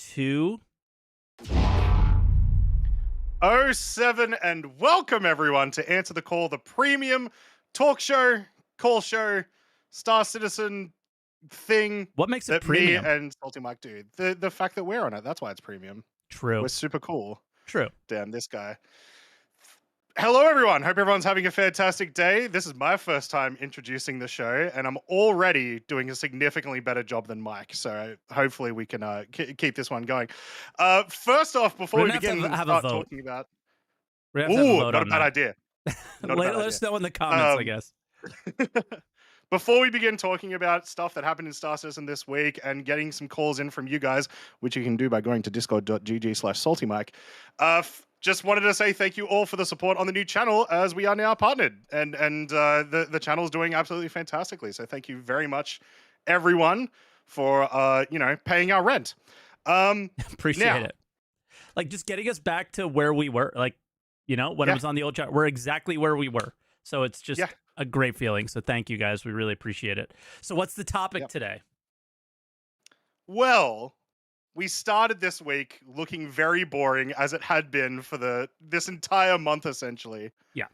2. 07 and welcome everyone to Answer the Call, the premium talk show, call show, Star Citizen thing What makes it that premium? me and SaltEMike do. The fact that we're on it, that's why it's premium. True. We're super cool. True. Damn, this guy. Hello everyone, hope everyone's having a fantastic day. This is my first time introducing the show and I'm already doing a significantly better job than Mike, so hopefully we can keep this one going. First off, before we begin have start a vote. talking about... We have to have a Ooh, vote not a on bad that. idea. Not a bad Let idea. us know in the comments, I Um, guess. Before we begin talking about stuff that happened in Star Citizen this week and getting some calls in from you guys, which you can do by going to discord.gg/SaltEMike, just wanted to say thank you all for the support on the new channel as we are now partnered and the channel's doing absolutely fantastically. So thank you very much, everyone, for paying our rent. Appreciate it. Like just getting us back to where we were, like, when it was on the old channel, we're exactly where we were. So it's just a great feeling. So thank you guys. We really appreciate it. So what's the topic today? Well, we started this week looking very boring as it had been for this entire month, essentially. Yeah.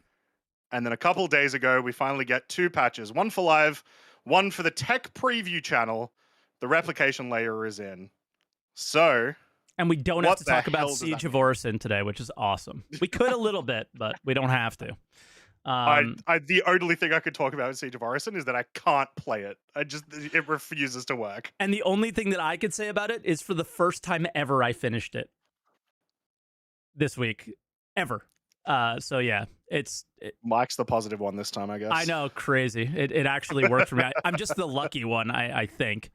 And then a couple days ago, we finally get 2 patches, one for live, one for the tech preview channel. The replication layer is in. So... And we don't have to talk about Siege of Orison today, which is awesome. We could a little bit, but we don't have to. The only thing I could talk about in Siege of Orison is that I can't play it. It refuses to work. And the only thing that I could say about it is for the first time ever, I finished it this week. Ever. So yeah, Mike's the positive one this time, I guess. I know, crazy. It actually worked for me. I'm just the lucky one, I think.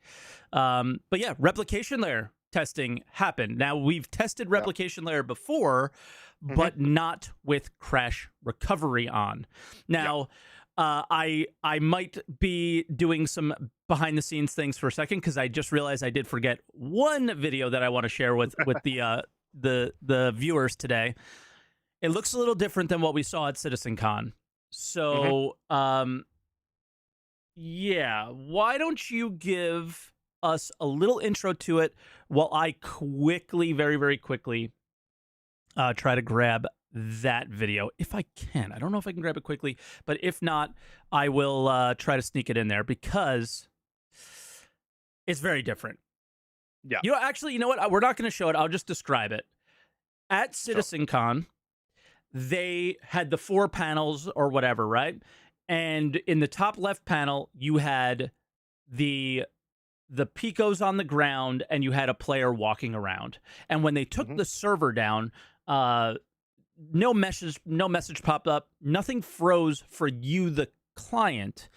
But yeah, replication layer testing happened. Now we've tested replication layer before, but not with crash recovery on. Now, I might be doing some behind the scenes things for a second because I just realized I did forget one video that I want to share with the viewers today. It looks a little different than what we saw at CitizenCon. So, yeah, why don't you give us a little intro to it while I quickly, very, very quickly, try to grab that video if I can. I don't know if I can grab it quickly, but if not, I will try to sneak it in there because it's very different. Yeah. Actually, you know what? We're not going to show it. I'll just describe it. At CitizenCon, they had the 4 panels or whatever, right? And in the top left panel, you had the picos on the ground and you had a player walking around. And when they took the server down, no message popped up. Nothing froze for you, the client.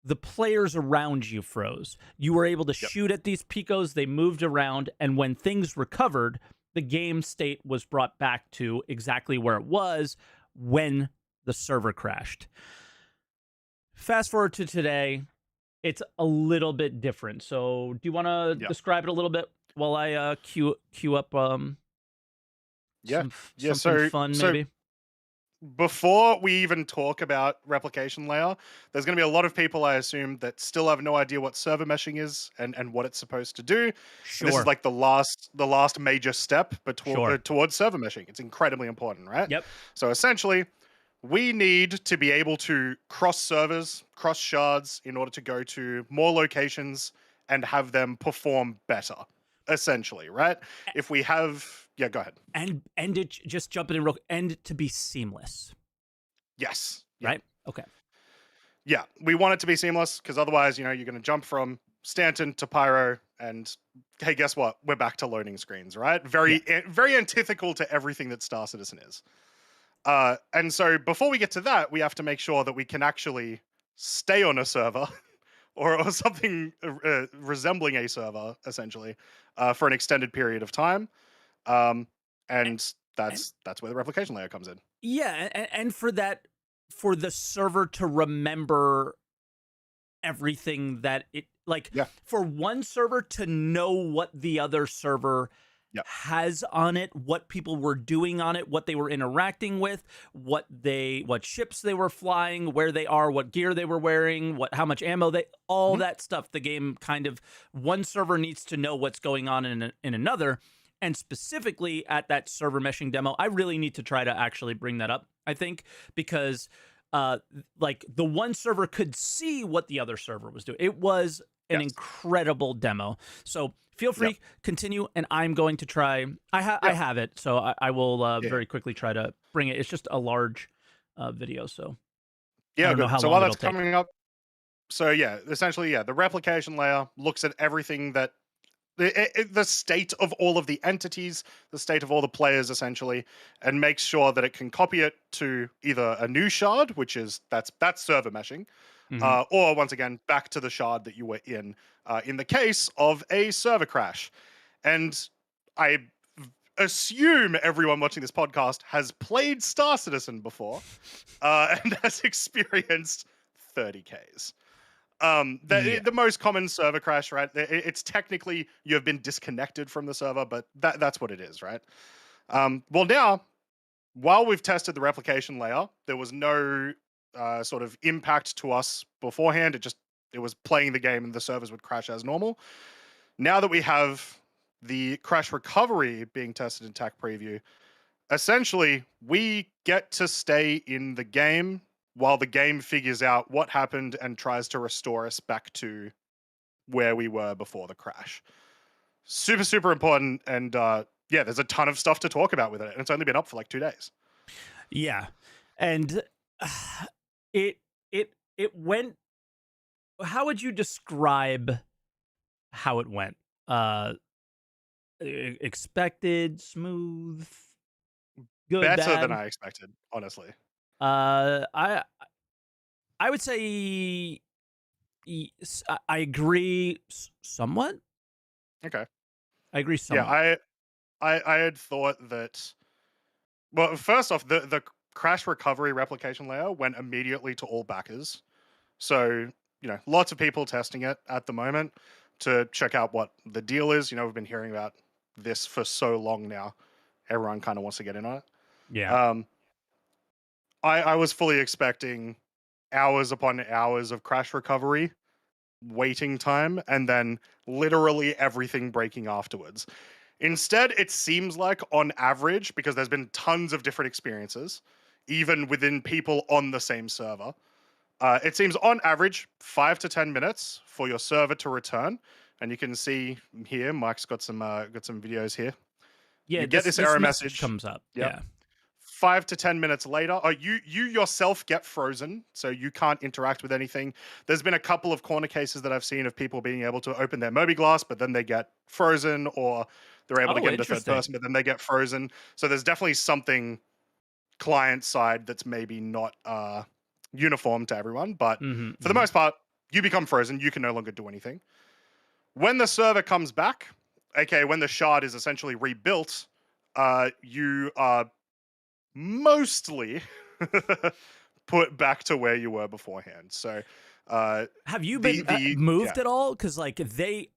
The players around you froze. You were able to shoot at these picos. They moved around. And when things recovered, the game state was brought back to exactly where it was when the server crashed. Fast forward to today. It's a little bit different. So do you want to describe it a little bit while I queue up something fun maybe? Before we even talk about replication layer, there's going to be a lot of people, I assume, that still have no idea what server meshing is and what it's supposed to do. Sure. This is like the last major step towards server meshing. It's incredibly important, right? Yep. So essentially, we need to be able to cross servers, cross shards in order to go to more locations and have them perform better, essentially, right? If we have... Yeah, go ahead. And it, just jumping in real quick, and to be seamless. Yes. Right? Okay. Yeah, we want it to be seamless because otherwise, you're going to jump from Stanton to Pyro and, hey, guess what? We're back to loading screens, right? Very antithetical to everything that Star Citizen is. And so before we get to that, we have to make sure that we can actually stay on a server or something resembling a server, essentially, for an extended period of time. And that's where the replication layer comes in. Yeah, and for the server to remember everything that it, for one server to know what the other server Yep. has on it, what people were doing on it, what they were interacting with, what ships they were flying, where they are, what gear they were wearing, how much ammo all Mhm. that stuff. The game kind of, one server needs to know what's going on in another. And specifically at that server meshing demo, I really need to try to actually bring that up, I think, because like the one server could see what the other server was doing. It was an Yes. incredible demo. So feel Yep. free, continue, and I'm going to try. I Yep. have it, so I will Yeah. very quickly try to bring it. It's just a large video, so I Yeah, don't know good. how So while long that's it'll take. coming up, so yeah, essentially, yeah, the replication layer looks at everything that the state of all of the entities, the state of all the players, essentially, and makes sure that it can copy it to either a new shard, which is that's server meshing, Hmm. or once again back to the shard that you were in the case of a server crash. And I assume everyone watching this podcast has played Star Citizen before and has experienced 30K's. Yeah. The most common server crash, right? It's technically you have been disconnected from the server, but that's what it is, right? Well, now while we've tested the replication layer, there was no sort of impact to us beforehand. It was playing the game and the servers would crash as normal. Now that we have the crash recovery being tested in TAC preview, essentially we get to stay in the game while the game figures out what happened and tries to restore us back to where we were before the crash. Super, super important. And yeah, there's a ton of stuff to talk about with it. And it's only been up for like 2 days. Yeah, and it it went. How would you describe how it went? Uh, Expected, smooth, good, Better than bad. I expected, honestly. Uh, I I would say I agree somewhat. Okay. I agree Yeah, somewhat. I had thought that. Well, first off, the crash recovery replication layer went immediately to all backers. So, lots of people testing it at the moment to check out what the deal is. We've been hearing about this for so long now. Everyone kind of wants to get in on it. Yeah. Um, I was fully expecting hours upon hours of crash recovery, waiting time, and then literally everything breaking afterwards. Instead, it seems like on average, because there's been tons of different experiences, even within people on the same server, it seems on average 5 to 10 minutes for your server to return. And you can see here, Mike's got some videos here. Yeah, You get this this error message message. comes up. Yep. Yeah. 5 to 10 minutes later, you yourself get frozen, so you can't interact with anything. There's been a couple of corner cases that I've seen of people being able to open their Mobi-Glass, but then they get frozen, or they're able to Oh, get into third interesting. person, but then they get frozen. So there's definitely something client side that's maybe not uniform to everyone, but Hmm. for the most part, you become frozen. You can no longer do anything. When the server comes back, aka when the shard is essentially rebuilt, you are mostly put back to where you were beforehand. So, Have you been the yeah, moved at all? Because like they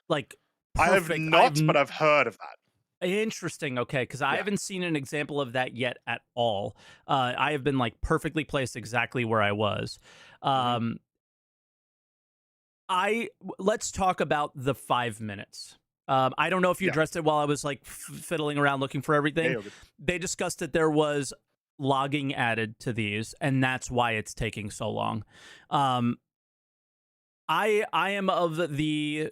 like I have perfect. not, but I've heard of that. Interesting. Okay, because I Yeah. haven't seen an example of that yet at all. I have been like perfectly placed exactly where I was. Hmm. Um, let's talk about the 5 minutes. I don't know if you Yeah. addressed it while I was like fiddling around looking for Yeah. everything. You're good. They discussed that there was logging added to these, and that's why it's taking so long. Um, I am of the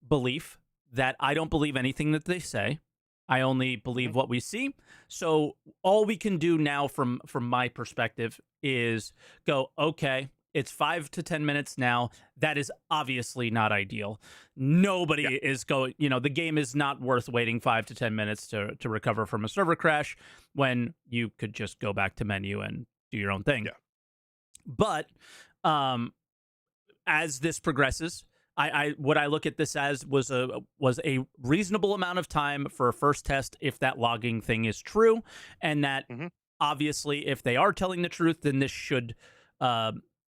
belief that I don't believe anything that they say. I only Hmm. believe what we see. So all we can do now from my perspective is go, okay, it's 5 to 10 minutes now. That is obviously not ideal. Yeah. Nobody is going, the game is not worth waiting 5 to 10 minutes to recover from a server crash when you could just go back to menu and do your own thing. Yeah. But um as this progresses, I what I look at this as was a reasonable amount of time for a first test if that logging thing is true, and that Hmm. obviously if they are telling the truth, then this should uh,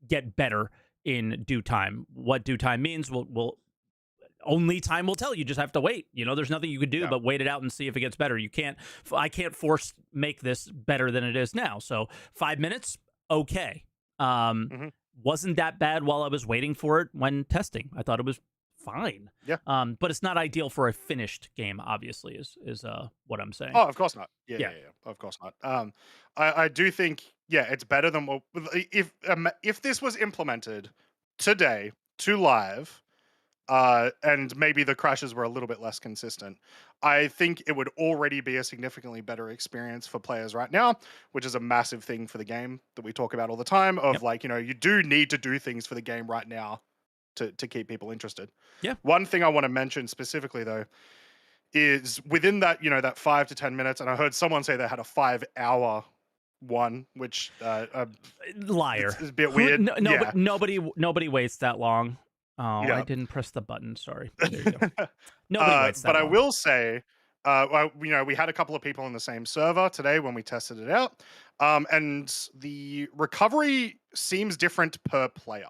get better in due time. What due time means, we'll only time will tell. You just have to wait. You know, there's nothing you could do but wait it out and see if it gets better. I can't force make this better than it is now. So 5 minutes, okay. Wasn't that bad while I was waiting for it when testing. I thought it was fine. Yeah. But it's not ideal for a finished game, obviously, is what I'm saying. Oh, of course not. Yeah. Of course not. I do think, it's better than what if this was implemented today to live, and maybe the crashes were a little bit less consistent, I think it would already be a significantly better experience for players right now, which is a massive thing for the game that we talk about all the time of like, you do need to do things for the game right now to keep people interested. Yeah. One thing I want to mention specifically though is within that, that 5 to 10 minutes, and I heard someone say they had a 5-hour one, which liar. is a bit weird. But nobody waits that long. Oh, I didn't press the button. Sorry. There you go. Nobody waits that long. But I will say, we had a couple of people on the same server today when we tested it out, and the recovery seems different per player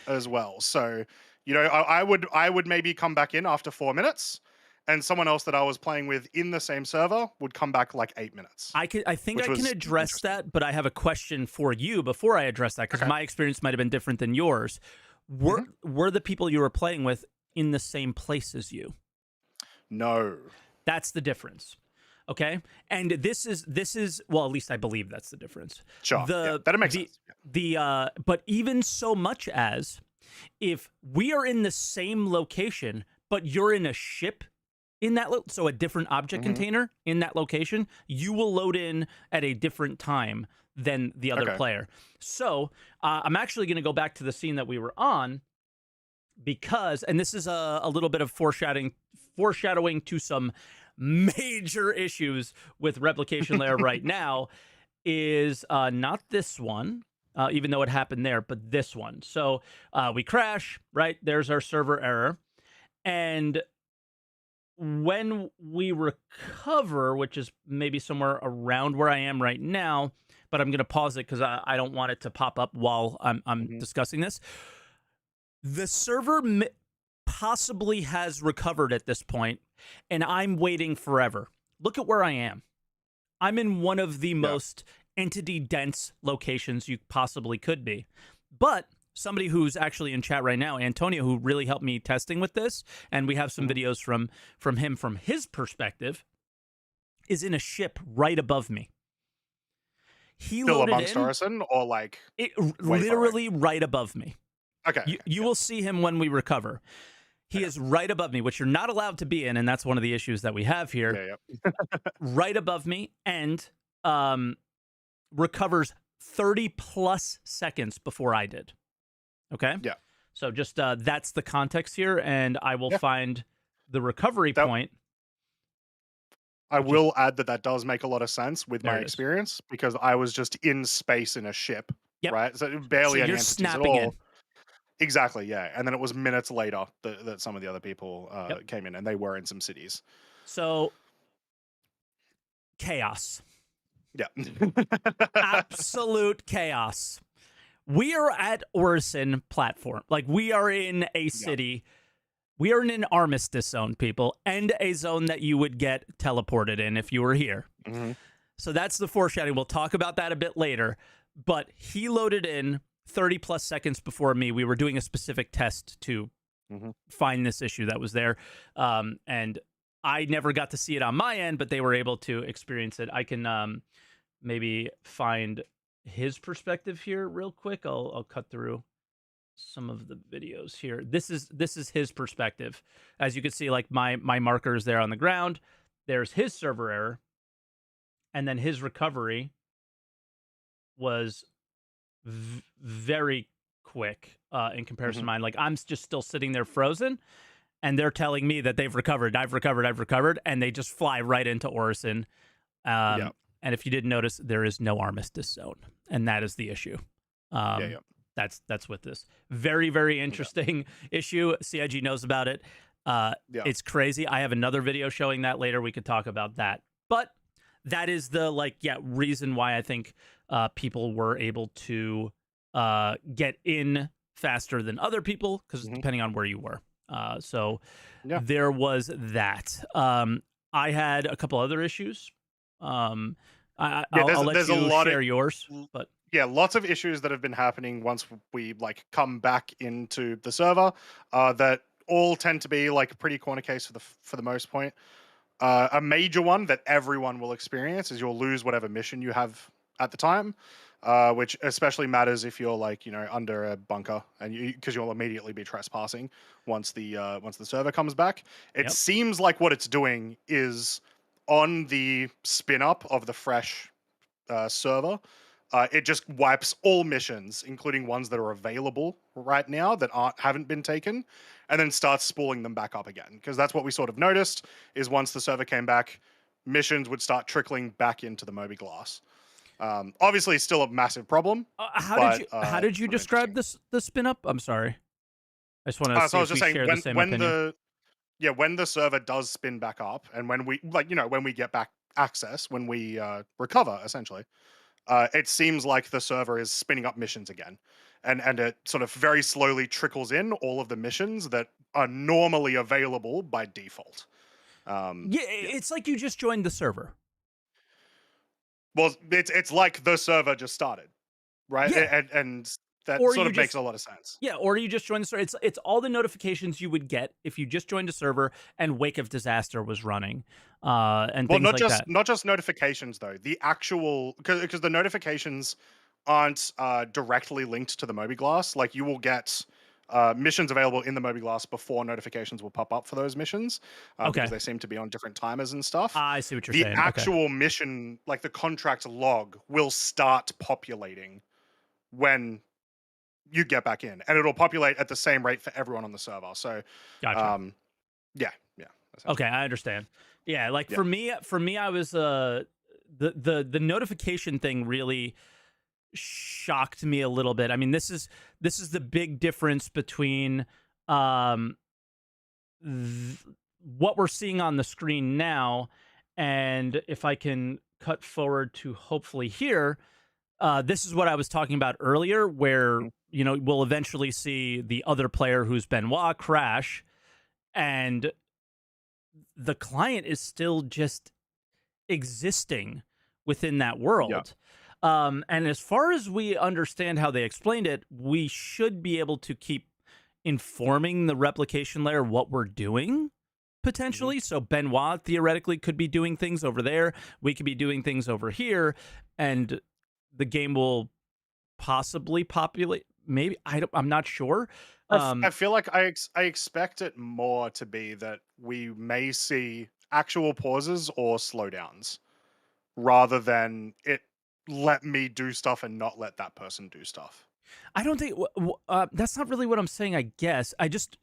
as well. So, I would maybe come back in after 4 minutes, and someone else that I was playing with in the same server would come back like 8 minutes. I think I can address that, but I have a question for you before I address that, because my experience might have been different than yours. Were the people you were playing with in the same place as you? No. That's the difference. Okay? And this is well, at least I believe that's the difference. Sure. That makes sense. But even so much as if we are in the same location, but you're in a ship in that so a different object container in that location, you will load in at a different time than the other player. So I'm actually going to go back to the scene that we were on, because, and this is a little bit of foreshadowing to some major issues with Replication Layer right now, is not this one, even though it happened there, but this one. So we crash, right? There's our server error. And when we recover, which is maybe somewhere around where I am right now, but I'm going to pause it because I don't want it to pop up while I'm discussing this. The server possibly has recovered at this point, and I'm waiting forever. Look at where I am. I'm in one of the most entity-dense locations you possibly could be. But somebody who's actually in chat right now, Antonio, who really helped me testing with this, and we have some videos from him from his perspective, is in a ship right above me. He still loaded amongst in, Orison, or like literally right above me. Okay. You will see him when we recover. He is right above me, which you're not allowed to be in, and that's one of the issues that we have here. Right above me, and recovers 30 plus seconds before I did. Okay? Yeah. So just that's the context here, and I will find the recovery point. I will add that does make a lot of sense with my experience, because I was just in space in a ship, right? So barely any entities at all. In. Exactly, yeah. And then it was minutes later that some of the other people came in, and they were in some cities. So, chaos. Yeah. Absolute chaos. We are at Orison platform. Like, we are in a city. We are in an Armistice zone, people, and a zone that you would get teleported in if you were here. So that's the foreshadowing. We'll talk about that a bit later. But he loaded in 30 plus seconds before me. We were doing a specific test to find this issue that was there. And I never got to see it on my end, but they were able to experience it. I can maybe find his perspective here real quick. I'll cut through some of the videos here. This is his perspective. As you can see, like my marker is there on the ground. There's his server error. And then his recovery was very quick in comparison to mine. Like, I'm just still sitting there frozen, and they're telling me that they've recovered. I've recovered, and they just fly right into Orison. And if you didn't notice, there is no Armistice zone, and that is the issue. That's with this. Very, very interesting issue. CIG knows about it. It's crazy. I have another video showing that later. We could talk about that. But that is the reason why I think people were able to get in faster than other people, because depending on where you were. So Yeah. there was that. I had a couple other issues. Yeah, I'll let there's a you lot of share yours, but yeah, lots of issues that have been happening once we like come back into the server that all tend to be like a pretty corner case for the most point. A major one that everyone will experience is you'll lose whatever mission you have at the time, which especially matters if you're like under a bunker and because you'll immediately be trespassing once the server comes back. It yep. seems like what it's doing is on the spin up of the fresh server. It just wipes all missions, including ones that are available right now that haven't been taken, and then starts spooling them back up again. Because that's what we sort of noticed is once the server came back, missions would start trickling back into the Moby Glass. Obviously, still a massive problem. How did you Sort of describe interesting. this the spin up? I'm sorry. I just want to So see I was if just we saying share the same opinion. when the server does spin back up, and when we when we get back access, when we recover, essentially. It seems like the server is spinning up missions again, and it sort of very slowly trickles in all of the missions that are normally available by default. Yeah, Yeah. it's like you just joined the server. Well, it's like the server just started, right? Yeah, And that or sort you of makes just a lot of sense. or you just joined the server. It's all the notifications you would get if you just joined a server and Wake of Disaster was running, and Well, things like that. not just notifications though. The actual because the notifications aren't directly linked to the Moby Glass. Like you will get missions available in the Moby Glass before notifications will pop up for those missions because Okay, they seem to be on different timers and stuff. I see what you're The saying. Okay, actual mission, like the contract log, will start populating when you get back in, and it'll populate at the same rate for everyone on the server. So, gotcha. um, yeah, Okay, essentially, I understand. Yeah, like yeah. for me, I was the notification thing really shocked me a little bit. I mean, this is the big difference between um th- what we're seeing on the screen now, and if I can cut forward to hopefully here, this is what I was talking about earlier, where Mhm. we'll eventually see the other player who's Benoit crash, and the client is still just existing within that Yeah. world. And as far as we understand how they explained it, we should be able to keep informing the replication layer what we're doing Mhm. potentially. So Benoit theoretically could be doing things over there. We could be doing things over here, and the game will possibly populate. Maybe I'm not sure. I feel like I expect it more to be that we may see actual pauses or slowdowns rather than it let me do stuff and not let that person do stuff. I don't think that's not really what I'm saying. I guess I just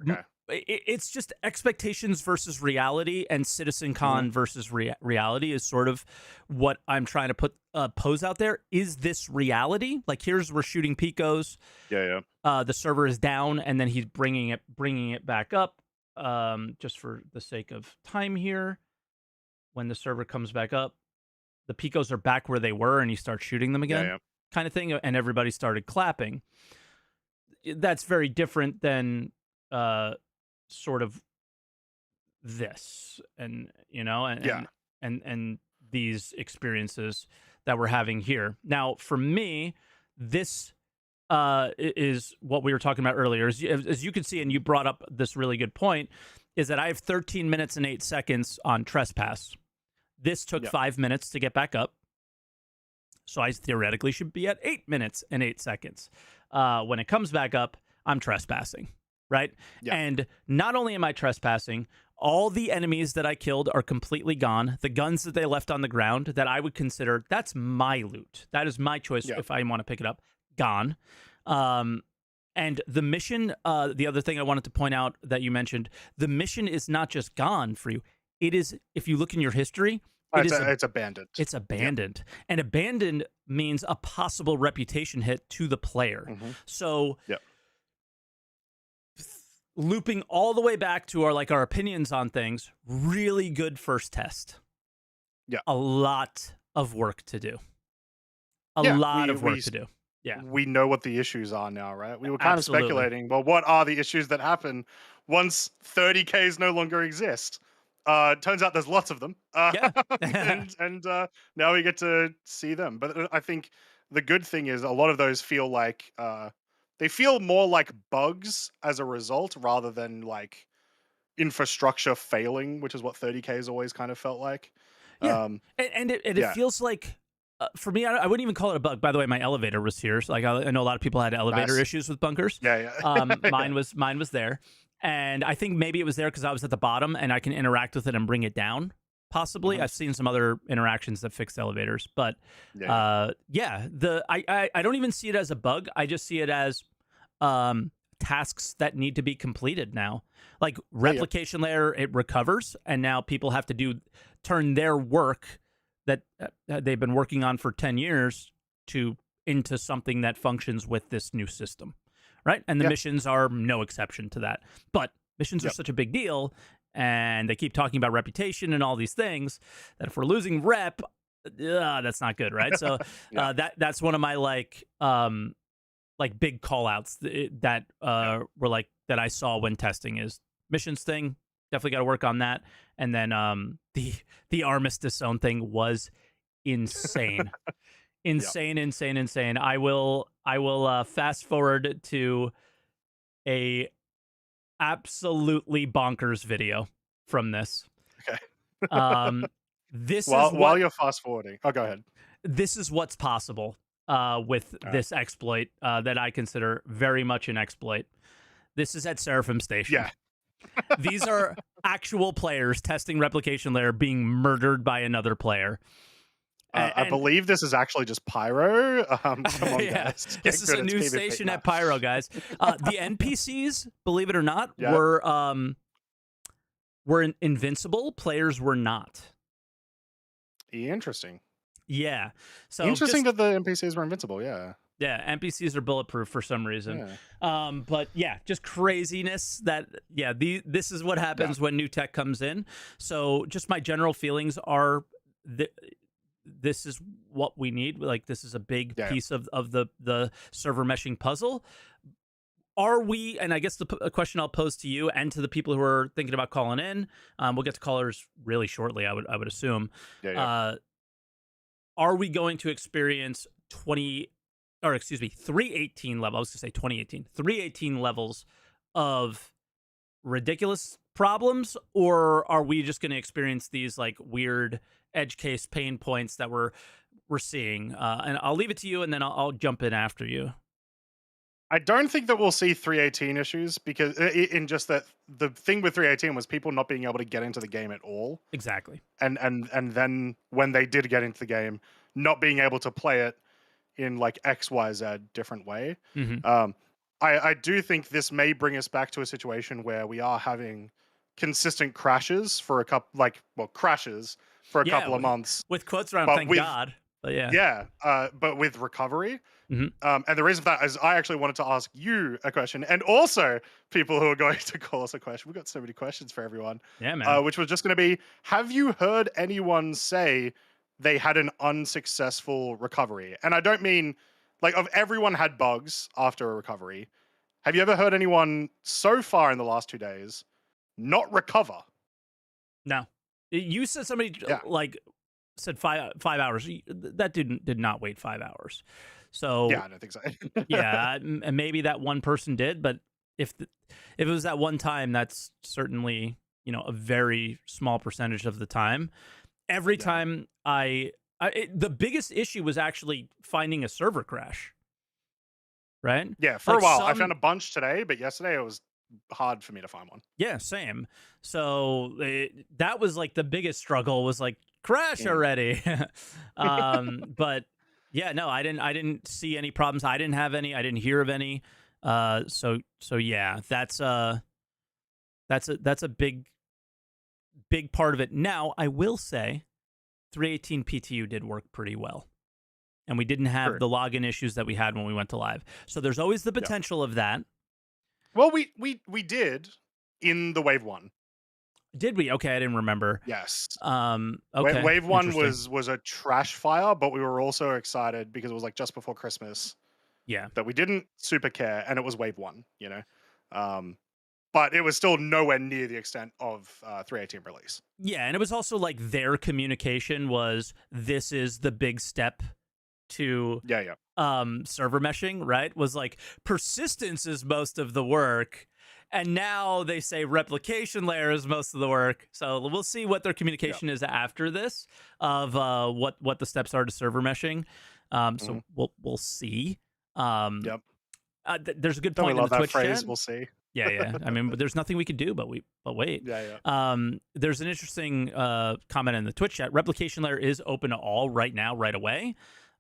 Okay. it's just expectations versus reality, and Hmm. CitizenCon versus reality is sort of what I'm trying to put pose out there. Is this reality? Like, here's we're shooting picos. Yeah, yeah, The server is down, and then he's bringing it back up. Just for the sake of time here, when the server comes back up, the picos are back where they were, and he starts shooting them yeah, again, yeah. kind of thing, and everybody started clapping. That's very different than sort of this, and Yeah. and these experiences that we're having here. Now for me, this is what we were talking about earlier. As you can see, and you brought up this really good point, is that I have 13 minutes and 8 seconds on trespass. This took Yeah. 5 minutes to get back up, so I theoretically should be at 8 minutes and 8 seconds. When it comes back up, I'm trespassing, right? Yeah. And not only am I trespassing, all the enemies that I killed are completely gone. The guns that they left on the ground that I would consider, that's my loot. That is my choice Yeah. if I want to pick it up, gone. Um, and the mission, the other thing I wanted to point out that you mentioned, the mission is not just gone for you. It is, if you look in your history, It's abandoned. it's Yeah. abandoned. And abandoned means a possible reputation hit to the player. Hmm. So Yeah. looping all the way back to our opinions on things, really good first test. Yeah. A lot of work to do. A Yeah. lot of work to do. Yeah, we know what the issues are now, right? We were kind of absolutely. speculating, well, what are the issues that happen once 30Ks no longer exist? Turns out there's lots of them, Yeah. and now we get to see them. But I think the good thing is a lot of those feel like they feel more like bugs as a result, rather than like infrastructure failing, which is what 30Ks always kind of felt like. Yeah, Um, and it yeah, feels like for me, I wouldn't even call it a bug. By the way, my elevator was here. So like I know a lot of people had elevator nice. issues with bunkers. Yeah, yeah, yeah. Mine was there, and I think maybe it was there because I was at the bottom and I can interact with it and bring it down. Possibly, Mhm. I've seen some other interactions that fixed elevators, but Yeah, yeah. yeah, I don't even see it as a bug. I just see it as um, tasks that need to be completed now. Like Yeah, yeah. replication layer, it recovers, and now people have to turn their work that they've been working on for 10 years to into something that functions with this new system, right? And the Yeah. missions are no exception to that. But missions are Yep. such a big deal, and they keep talking about reputation and all these things that if we're losing rep, that's not good, right? So Yeah. that's one of my like big call outs that Yeah. were like that I saw when testing is missions thing. Definitely got to work on that. And then the Armistice zone thing was insane. Yep. Insane. I will fast forward to a absolutely bonkers video from this. Okay. Um this is While what you're fast forwarding, oh, go ahead. this is what's possible with All right. this exploit that I consider very much an exploit. This is at Seraphim Station. Yeah. These are actual players testing replication layer being murdered by another player. I And believe this is actually just Pyro. Come on, yeah, guys. this Get is good. a It's new PvP station now. at Pyro, guys. The NPCs, believe it or not, Yeah. were invincible. Players were not. Interesting. Yeah. So Interesting just that the NPCs were invincible. Yeah. yeah, NPCs are bulletproof for some reason. Yeah. But yeah, just craziness that yeah, this is what Yeah. happens when new tech comes in. So just my general feelings are this is what we need. Like this is a big Yeah. piece of the server meshing puzzle. Are we? And I guess a question I'll pose to you and to the people who are thinking about calling in. We'll get to callers really shortly. I would assume. Yeah. Yeah. Uh, are we going to experience 318 level? I was going to say 2018, 318 levels of ridiculous problems, or are we just going to experience these like weird edge case pain points that we're seeing? And I'll leave it to you, and then I'll jump in after you. I don't think that we'll see 318 issues because in just that the thing with 318 was people not being able to get into the game at all, Exactly. and then when they did get into the game, not being able to play it in like XYZ different way. Hmm. Um, I do think this may bring us back to a situation where we are having consistent crashes for a couple, like, well, crashes for a Yeah, couple of months, with quotes around, but thank with God. But yeah. yeah, but with recovery. Hmm. And the reason for that is I actually wanted to ask you a question, and also people who are going to call us a question. We've got so many questions for everyone, Yeah, man. which was just going to be: have you heard anyone say they had an unsuccessful recovery? And I don't mean like of everyone had bugs after a recovery. Have you ever heard anyone so far in the last 2 days not recover? No, you said somebody Yeah, like said 5 hours. That did not wait 5 hours. yeah, So I don't think so. yeah, and maybe that one person did, but if it was that one time, that's certainly a very small percentage of the time. Every Yeah, time the biggest issue was actually finding a server crash, right? yeah. For a Like while, I found a bunch today, but yesterday it was hard for me to find one. yeah, same. So that was like the biggest struggle was like crash Mm. already. But yeah, no, I didn't see any problems. I didn't have any. I didn't hear of any. So yeah, that's a big part of it. Now, I will say 318 PTU did work pretty well. And we didn't have True. the login issues that we had when we went to live. So there's always the Yeah. potential of that. Well, we did in the wave one. Did we? Okay, I didn't remember. Yes. Okay. Wave one Interesting. was a trash fire, but we were also excited because it was like just before Christmas. Yeah. that we didn't super care, and it was wave one, but it was still nowhere near the extent of 318 release. Yeah, and it was also like their communication was this is the big step to Yeah, yeah, server meshing, right? Was like persistence is most of the work. And now they say replication layer is most of the work. So we'll see what their yeah. communication is after this of what the steps are to server meshing. Mhm. So we'll see. Um, Yep. there's a good Don't we point in the love that Twitch phrase? chat. We'll see. Yeah, yeah. I mean, there's nothing we can do, but wait. Yeah, yeah. There's an interesting comment in the Twitch chat. Replication layer is open to all right now, right away.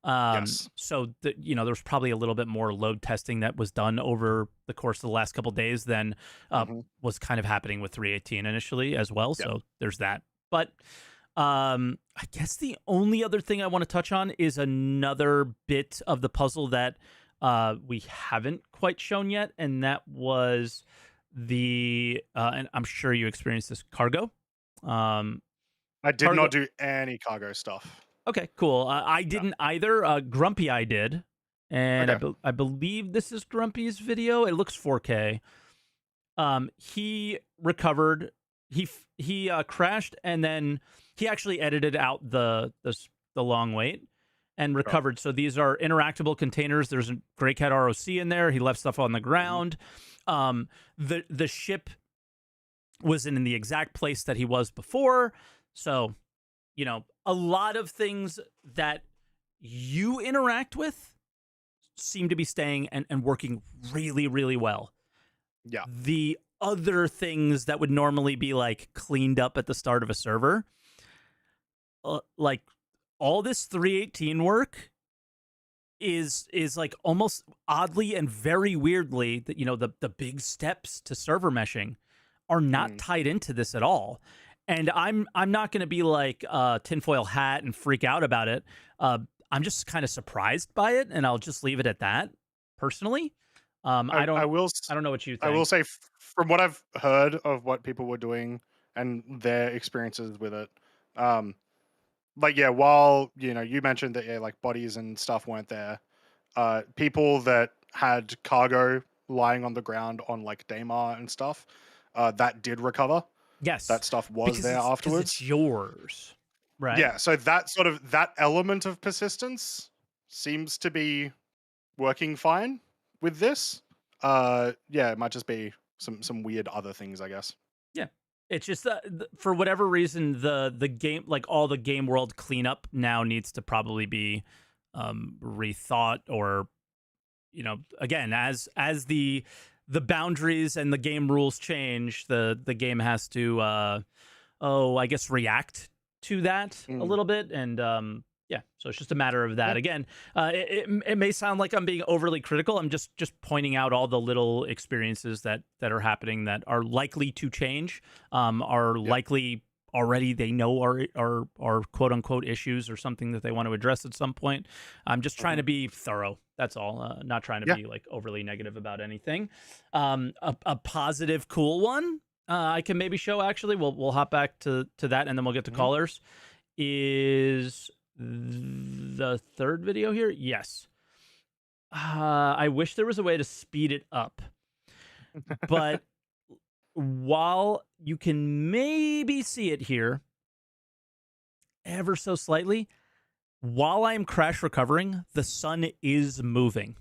Yes. So there's probably a little bit more load testing that was done over the course of the last couple of days than Mhm. was kind of happening with 318 initially as well. Yep. So there's that. But I guess the only other thing I want to touch on is another bit of the puzzle that we haven't quite shown yet, and that was the and I'm sure you experienced this cargo. Um, I did cargo. not do any cargo stuff. Okay, cool. I Yeah. didn't either. Grumpy, I did, and Okay. I believe this is Grumpy's video. It looks 4K. He recovered. He crashed, and then he actually edited out the long wait and Sure. recovered. So these are interactable containers. There's a Grey Cat ROC in there. He left stuff on the ground. The ship was in the exact place that he was before. So, a lot of things that you interact with seem to be staying and working really, really well. Yeah. The other things that would normally be like cleaned up at the start of a server, like all this 318 work is like almost oddly and very weirdly that the big steps to server meshing are not tied into this at all. And I'm not going to be like tinfoil hat and freak out about it. I'm just kind of surprised by it, and I'll just leave it at that. Personally, I I will. don't know what you I will think. say, from what I've heard of what people were doing and their experiences with it, like yeah, while you mentioned that like bodies and stuff weren't there, people that had cargo lying on the ground on like Daymar and stuff, that did recover. Yes, That stuff was because there it's afterwards. yours, right? Yeah, so that element of persistence seems to be working fine with this. Yeah, it might just be some weird other things, I guess. Yeah. It's just that for whatever reason, the game, like all the game world cleanup now needs to probably be rethought, or again, as the boundaries and the game rules change, the game has to I guess react to that a Mm, little bit. And yeah, so it's just a matter of that. yeah. Again, it may sound like I'm being overly critical. I'm just pointing out all the little experiences that are happening that are likely to change, are Yep. likely already they know are quote unquote issues or something that they want to address at some point. I'm just trying Mhm. to be thorough. That's all. Not trying to Yeah. be like overly negative about anything. A positive, cool one I can maybe show. Actually, we'll hop back to that, and then we'll get to Mhm. callers. Is the third video here? Yes. I wish there was a way to speed it up, but while you can maybe see it here ever so slightly, while I'm crash recovering, the sun is moving.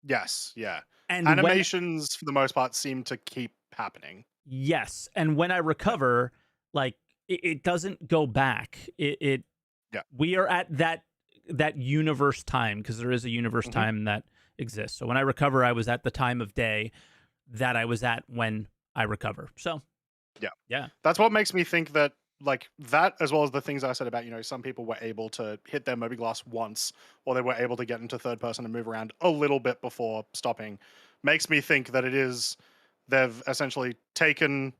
Yes, yeah. And when Animations for the most part seem to keep happening. Yes, and when I Yeah. recover, like it doesn't go back. It Yeah. we are at that universe time, because there is a universe Mhm. time that exists. So when I recover, I was at the time of day that I was at when I recover. So Yeah. yeah, That's what makes me think that like that, as well as the things I said about, some people were able to hit their mobiGlas once, or they were able to get into third person and move around a little bit before stopping, makes me think that they've essentially taken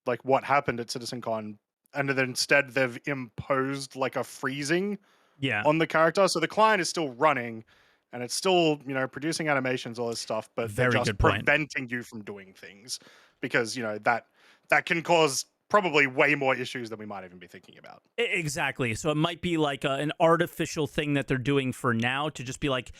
like what happened at CitizenCon, and then instead they've imposed like a freezing yeah, on the character. So the client is still running and it's still, producing animations, all this stuff, but they're very just good point. preventing you from doing things because, that can cause probably way more issues than we might even be thinking about. Exactly. So it might be like an artificial thing that they're doing for now to just be like,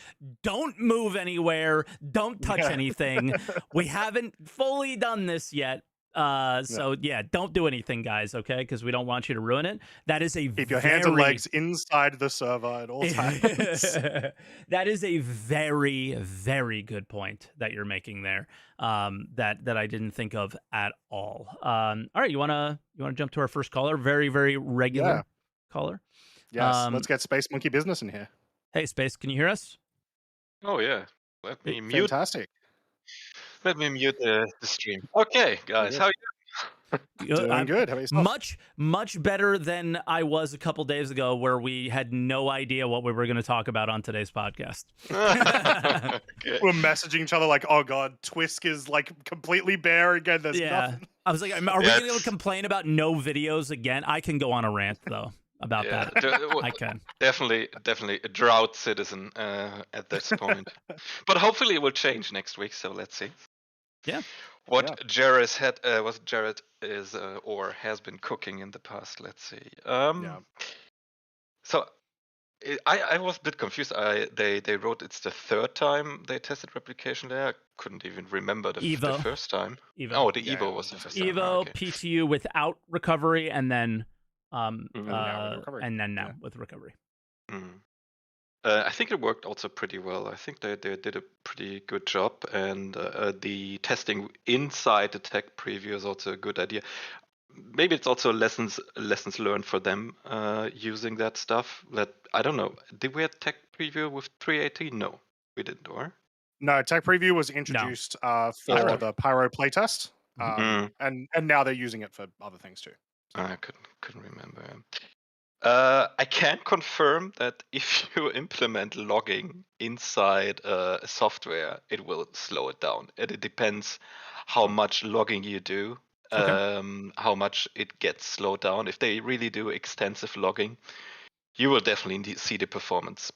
don't move anywhere, don't touch Yeah. anything. We haven't fully done this yet. So yeah, don't do anything, guys, okay? Because we don't want you to ruin it. That is a Keep your hands and legs inside the server at all times. That is a very, very good point that you're making there. That I didn't think of at all. All right, you wanna jump to our first caller? Very, very regular caller. Yes, let's get Space Monkey business in here. Hey, Space, can you hear us? Oh yeah. Let me mute. Fantastic. Let me mute the stream. Okay, guys, how are Doing good. How about yourself? Much better than I was a couple days ago, where we had no idea what we were going to talk about on today's podcast. you? Okay. We're messaging each other like, "Oh God, Twisk is like completely bare again." There's nothing. I was like, are we going to complain about no videos again? I can go on a rant though about that. I can definitely a drought citizen at this point, but hopefully it will change next week. So let's see. Yeah. What Jared is or has been cooking in the past. Let's see. So I was a bit confused. They wrote it's the third time they tested replication there. I couldn't even remember the first time. Evo. Oh, the Evo was the first time. Evo, Okay. PTU without recovery, and then recovery. and then now with recovery. Mm. I think it worked also pretty well. I think they did a pretty good job, and the testing inside the tech preview is also a good idea. Maybe it's also lessons learned for them using that stuff. That I don't know. Did we have tech preview with 318? No, we didn't, or No, tech preview was introduced for the Pyro playtest, and now they're using it for other things too. I couldn't remember. I can confirm that if you implement logging inside software, it will slow it down. And it depends how much logging you do, how much it gets slowed down. If they really do extensive logging, you will definitely see the performance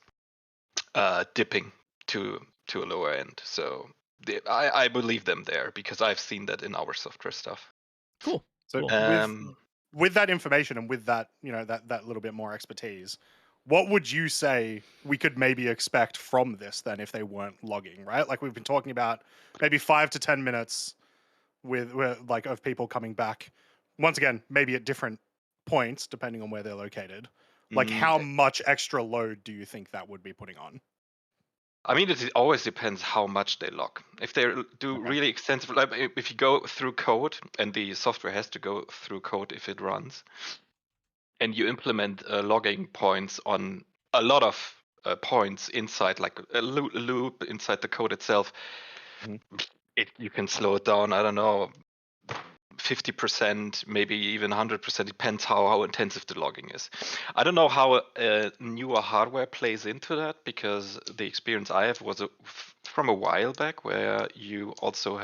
dipping to a lower end. So I believe them there because I've seen that in our software stuff. Cool. So with that information and with that, that little bit more expertise, what would you say we could maybe expect from this then if they weren't logging, right? Like we've been talking about maybe 5 to 10 minutes with like of people coming back. Once again, maybe at different points depending on where they're located. Like how much extra load do you think that would be putting on? I mean, it always depends how much they log. If they do really extensive, like if you go through code, and the software has to go through code if it runs, and you implement logging points on a lot of points inside, like a loop inside the code itself, you can slow it down. I don't know, 50%, maybe even 100%, depends how intensive the logging is. I don't know how newer hardware plays into that, because the experience I have was from a while back where you also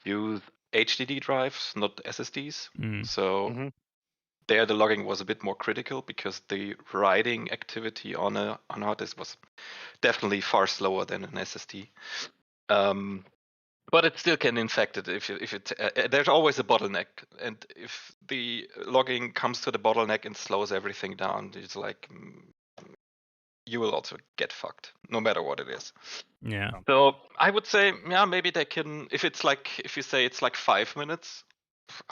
use HDD drives, not SSDs. So there the logging was a bit more critical because the writing activity on a hard disk was definitely far slower than an SSD. But it still can infect it if it there's always a bottleneck, and if the logging comes to the bottleneck and slows everything down, it's like you will also get fucked no matter what it is. Yeah. So I would say, maybe they can. If you say it's like 5 minutes,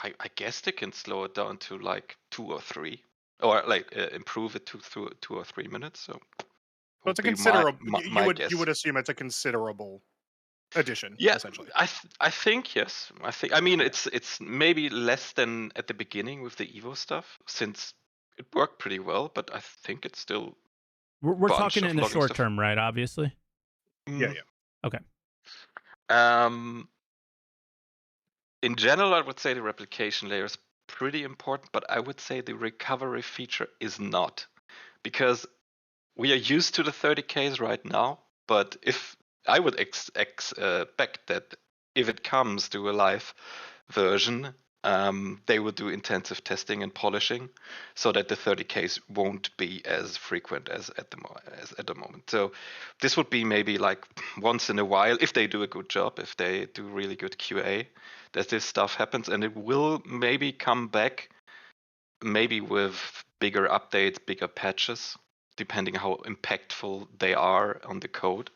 I guess they can slow it down to like 2 or 3, or like improve it to 2 or 3 minutes. So it's a considerable. You would assume it's a considerable addition. Yeah, essentially. I think yes. I mean it's maybe less than at the beginning with the Evo stuff, since it worked pretty well, but I think it's still. We're talking in the short term, right? Obviously. Yeah. Okay. In general, I would say the replication layer is pretty important, but I would say the recovery feature is not, because we are used to the 30K's right now. But if I would expect that if it comes to a live version, they would do intensive testing and polishing, so that the 30K's won't be as frequent as at the moment. So this would be maybe like once in a while, if they do a good job, if they do really good QA, that this stuff happens, and it will maybe come back, maybe with bigger updates, bigger patches, depending how impactful they are on the code.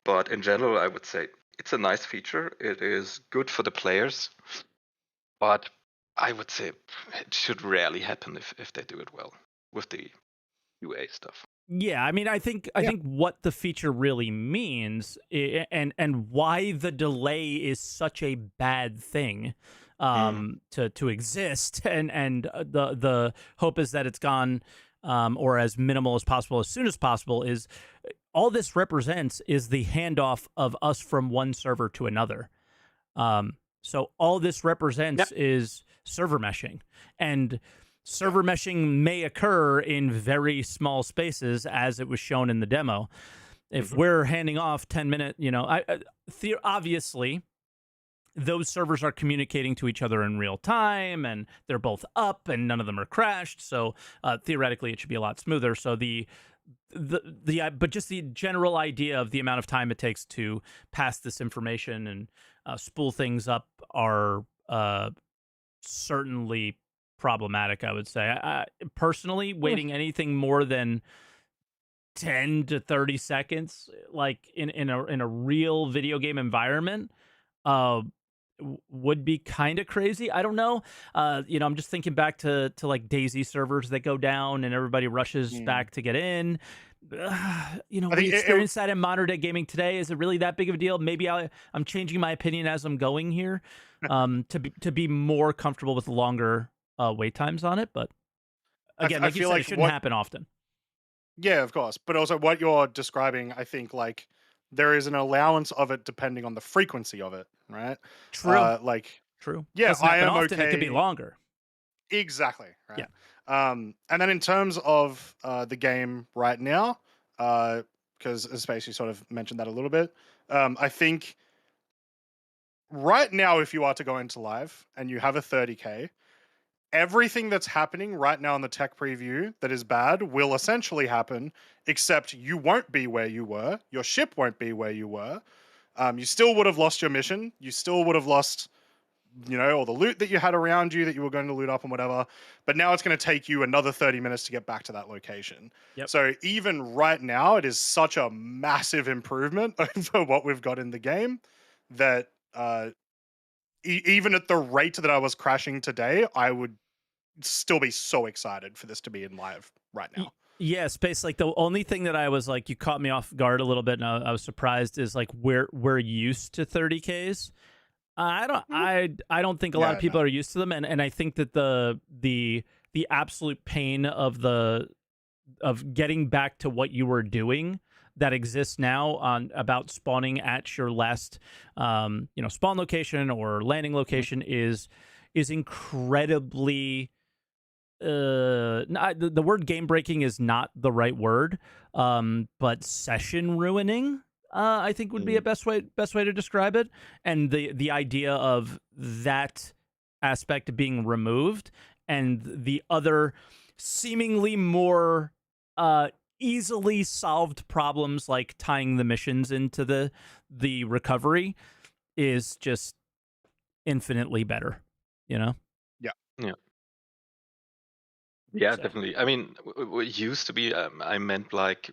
But in general, I would say it's a nice feature. It is good for the players, but I would say it should rarely happen if they do it well with the UA stuff. Yeah, I mean, I think what the feature really means, and why the delay is such a bad thing to exist, and the hope is that it's gone or as minimal as possible as soon as possible, is all this represents is the handoff of us from one server to another. So all this represents is server meshing, and server meshing may occur in very small spaces, as it was shown in the demo. If we're handing off 10-minute, obviously those servers are communicating to each other in real time, and they're both up, and none of them are crashed. So theoretically, it should be a lot smoother. So but just the general idea of the amount of time it takes to pass this information and spool things up are certainly problematic, I would say. Personally, waiting anything more than 10 to 30 seconds, like in a real video game environment, would be kind of crazy. I don't know. I'm just thinking back to like DayZ servers that go down and everybody rushes back to get in. We experience that in modern day gaming today. Is it really that big of a deal? Maybe I'm changing my opinion as I'm going here, to be more comfortable with longer wait times on it. But again, like you said, it shouldn't happen often. Yeah, of course. But also what you're describing, I think, like, there is an allowance of it depending on the frequency of it, right? True. True. Yeah, Doesn't happen often, it could be longer. Exactly. Right. Yeah. And then in terms of the game right now, because Space, you sort of mentioned that a little bit, I think right now, if you are to go into live and you have a 30K, everything that's happening right now in the tech preview that is bad will essentially happen, except you won't be where you were. Your ship won't be where you were. You still would have lost your mission. You still would have lost, all the loot that you had around you that you were going to loot up and whatever. But now it's going to take you another 30 minutes to get back to that location. Yep. So even right now, it is such a massive improvement over what we've got in the game that even at the rate that I was crashing today, I would still be so excited for this to be in live right now. Yeah, Space, like the only thing that I was like, you caught me off guard a little bit, and I was surprised, is like we're used to 30Ks. I don't think a lot of people are used to them, and I think that the absolute pain of getting back to what you were doing that exists now about spawning at your last spawn location or landing location is incredibly the word game breaking is not the right word, but session ruining, I think would be a best way to describe it. And the idea of that aspect being removed, and the other seemingly more easily solved problems like tying the missions into the recovery is just infinitely better, Yeah, So. definitely. I mean, it used to be. I meant like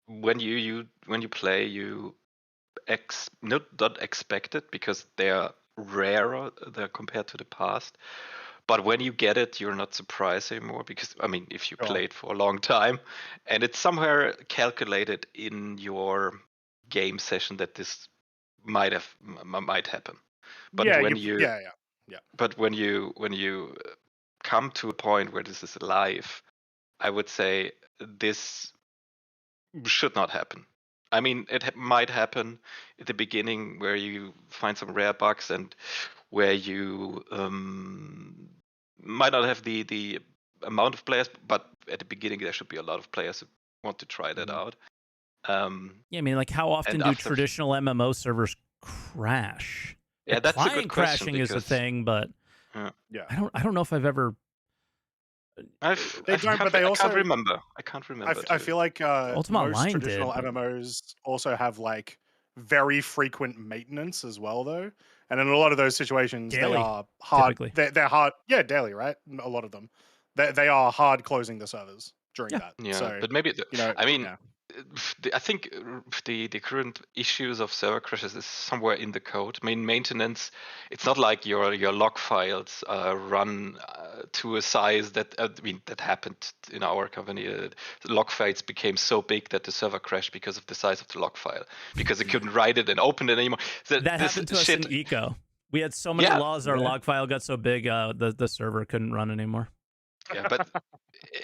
when you play, you not expect it because they're rarer they're compared to the past. But when you get it, you're not surprised anymore because, I mean, if you played for a long time, and it's somewhere calculated in your game session that this might happen. But But when you come to a point where this is live, I would say this should not happen. I mean, it might happen at the beginning where you find some rare bugs and where you might not have the amount of players, but at the beginning there should be a lot of players who want to try that out. I mean, like, how often do traditional MMO servers crash? Yeah, that's a good question. Crashing is a thing, but I don't know if I've ever. I can't remember. I feel like Ultima most Online traditional did, MMOs also have like very frequent maintenance as well, though. And in a lot of those situations, Daily, they are hard. typically. They're hard. Yeah, daily, right? A lot of them. They are hard closing the servers during Yeah. that. Yeah, So, but maybe you know, I mean, yeah. I think the current issues of server crashes is somewhere in the code. I mean, maintenance. It's not like your log files run to a size that I mean that happened in our company. The log files became so big that the server crashed because of the size of the log file, because it couldn't write it and open it anymore. That This happened to us shit. in Eco. We had so many Yeah. laws, our Yeah. log file got so big, the server couldn't run anymore. Yeah, but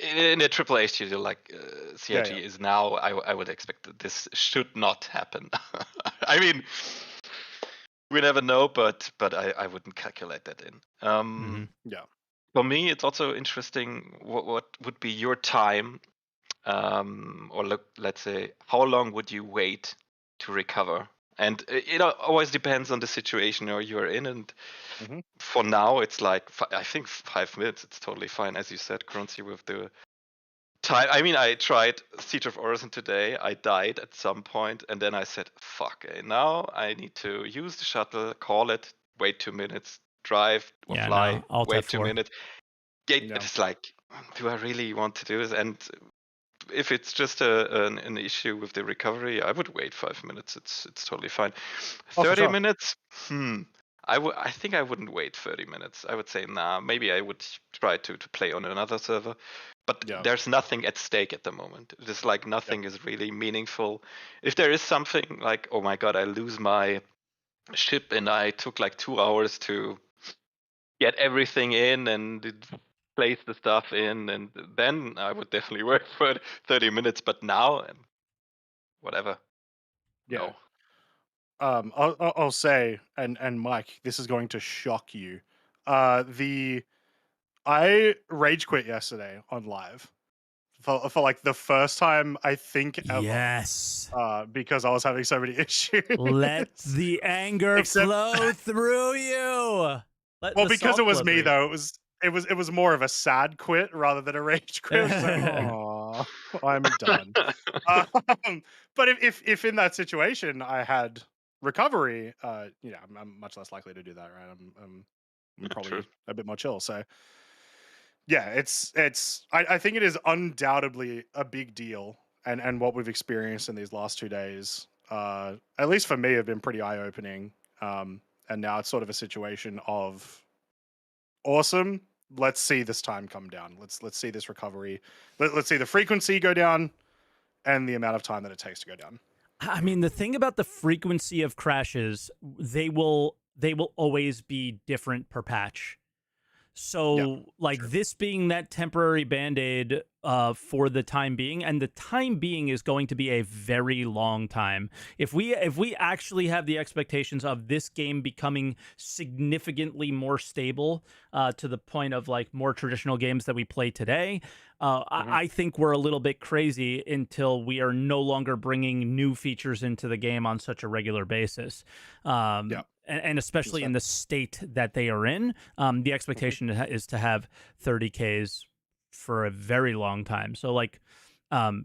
in a AAA studio like CIG Yeah. is now, I would expect that this should not happen. I mean, we never know, but I wouldn't calculate that in. Yeah. For me, it's also interesting. What would be your time, or let's say, how long would you wait to recover? And it always depends on the situation you're in. And Mhm. for now, it's like I think 5 minutes. It's totally fine, as you said, Croncy, with the time. I mean, I tried Siege of Orison today. I died at some point, and then I said, "Fuck! Now I need to use the shuttle, call it, wait 2 minutes, drive or Yeah, fly, no, Alt wait 2 F4. minutes." Yeah. It's like, do I really want to do this? And if it's just an issue with the recovery, I would wait 5 minutes. It's totally fine. Oh, for 30 sure. minutes? I think I wouldn't wait 30 minutes. I would say, nah, maybe I would try to play on another server. But Yeah. there's nothing at stake at the moment. It's like nothing is really meaningful. If there is something like, oh my god, I lose my ship and I took like 2 hours to get everything in and place the stuff in, and then I would definitely wait for 30 minutes. But now, whatever. Yeah. No. I'll say, and Mike, this is going to shock you. I rage quit yesterday on live for like the first time I think ever. Yes. Because I was having so many issues. Let the anger Except- flow through you. Let Well, the because salt it was flow me through though. It was more of a sad quit rather than a rage quit. It was like, oh, I'm done. But if in that situation I had recovery, I'm much less likely to do that, right? I'm probably True. a bit more chill. So yeah, I think it is undoubtedly a big deal, and what we've experienced in these last 2 days, at least for me, have been pretty eye opening. And now it's sort of a situation of awesome. Let's see this time come down. Let's see this recovery. Let's see the frequency go down, and the amount of time that it takes to go down. I mean, the thing about the frequency of crashes, they will always be different per patch. So, like true. this being that temporary band-aid for the time being, and the time being is going to be a very long time. If we actually have the expectations of this game becoming significantly more stable to the point of like more traditional games that we play today, I think we're a little bit crazy until we are no longer bringing new features into the game on such a regular basis. And especially in the state that they are in, the expectation is to have 30K's for a very long time. So, like, are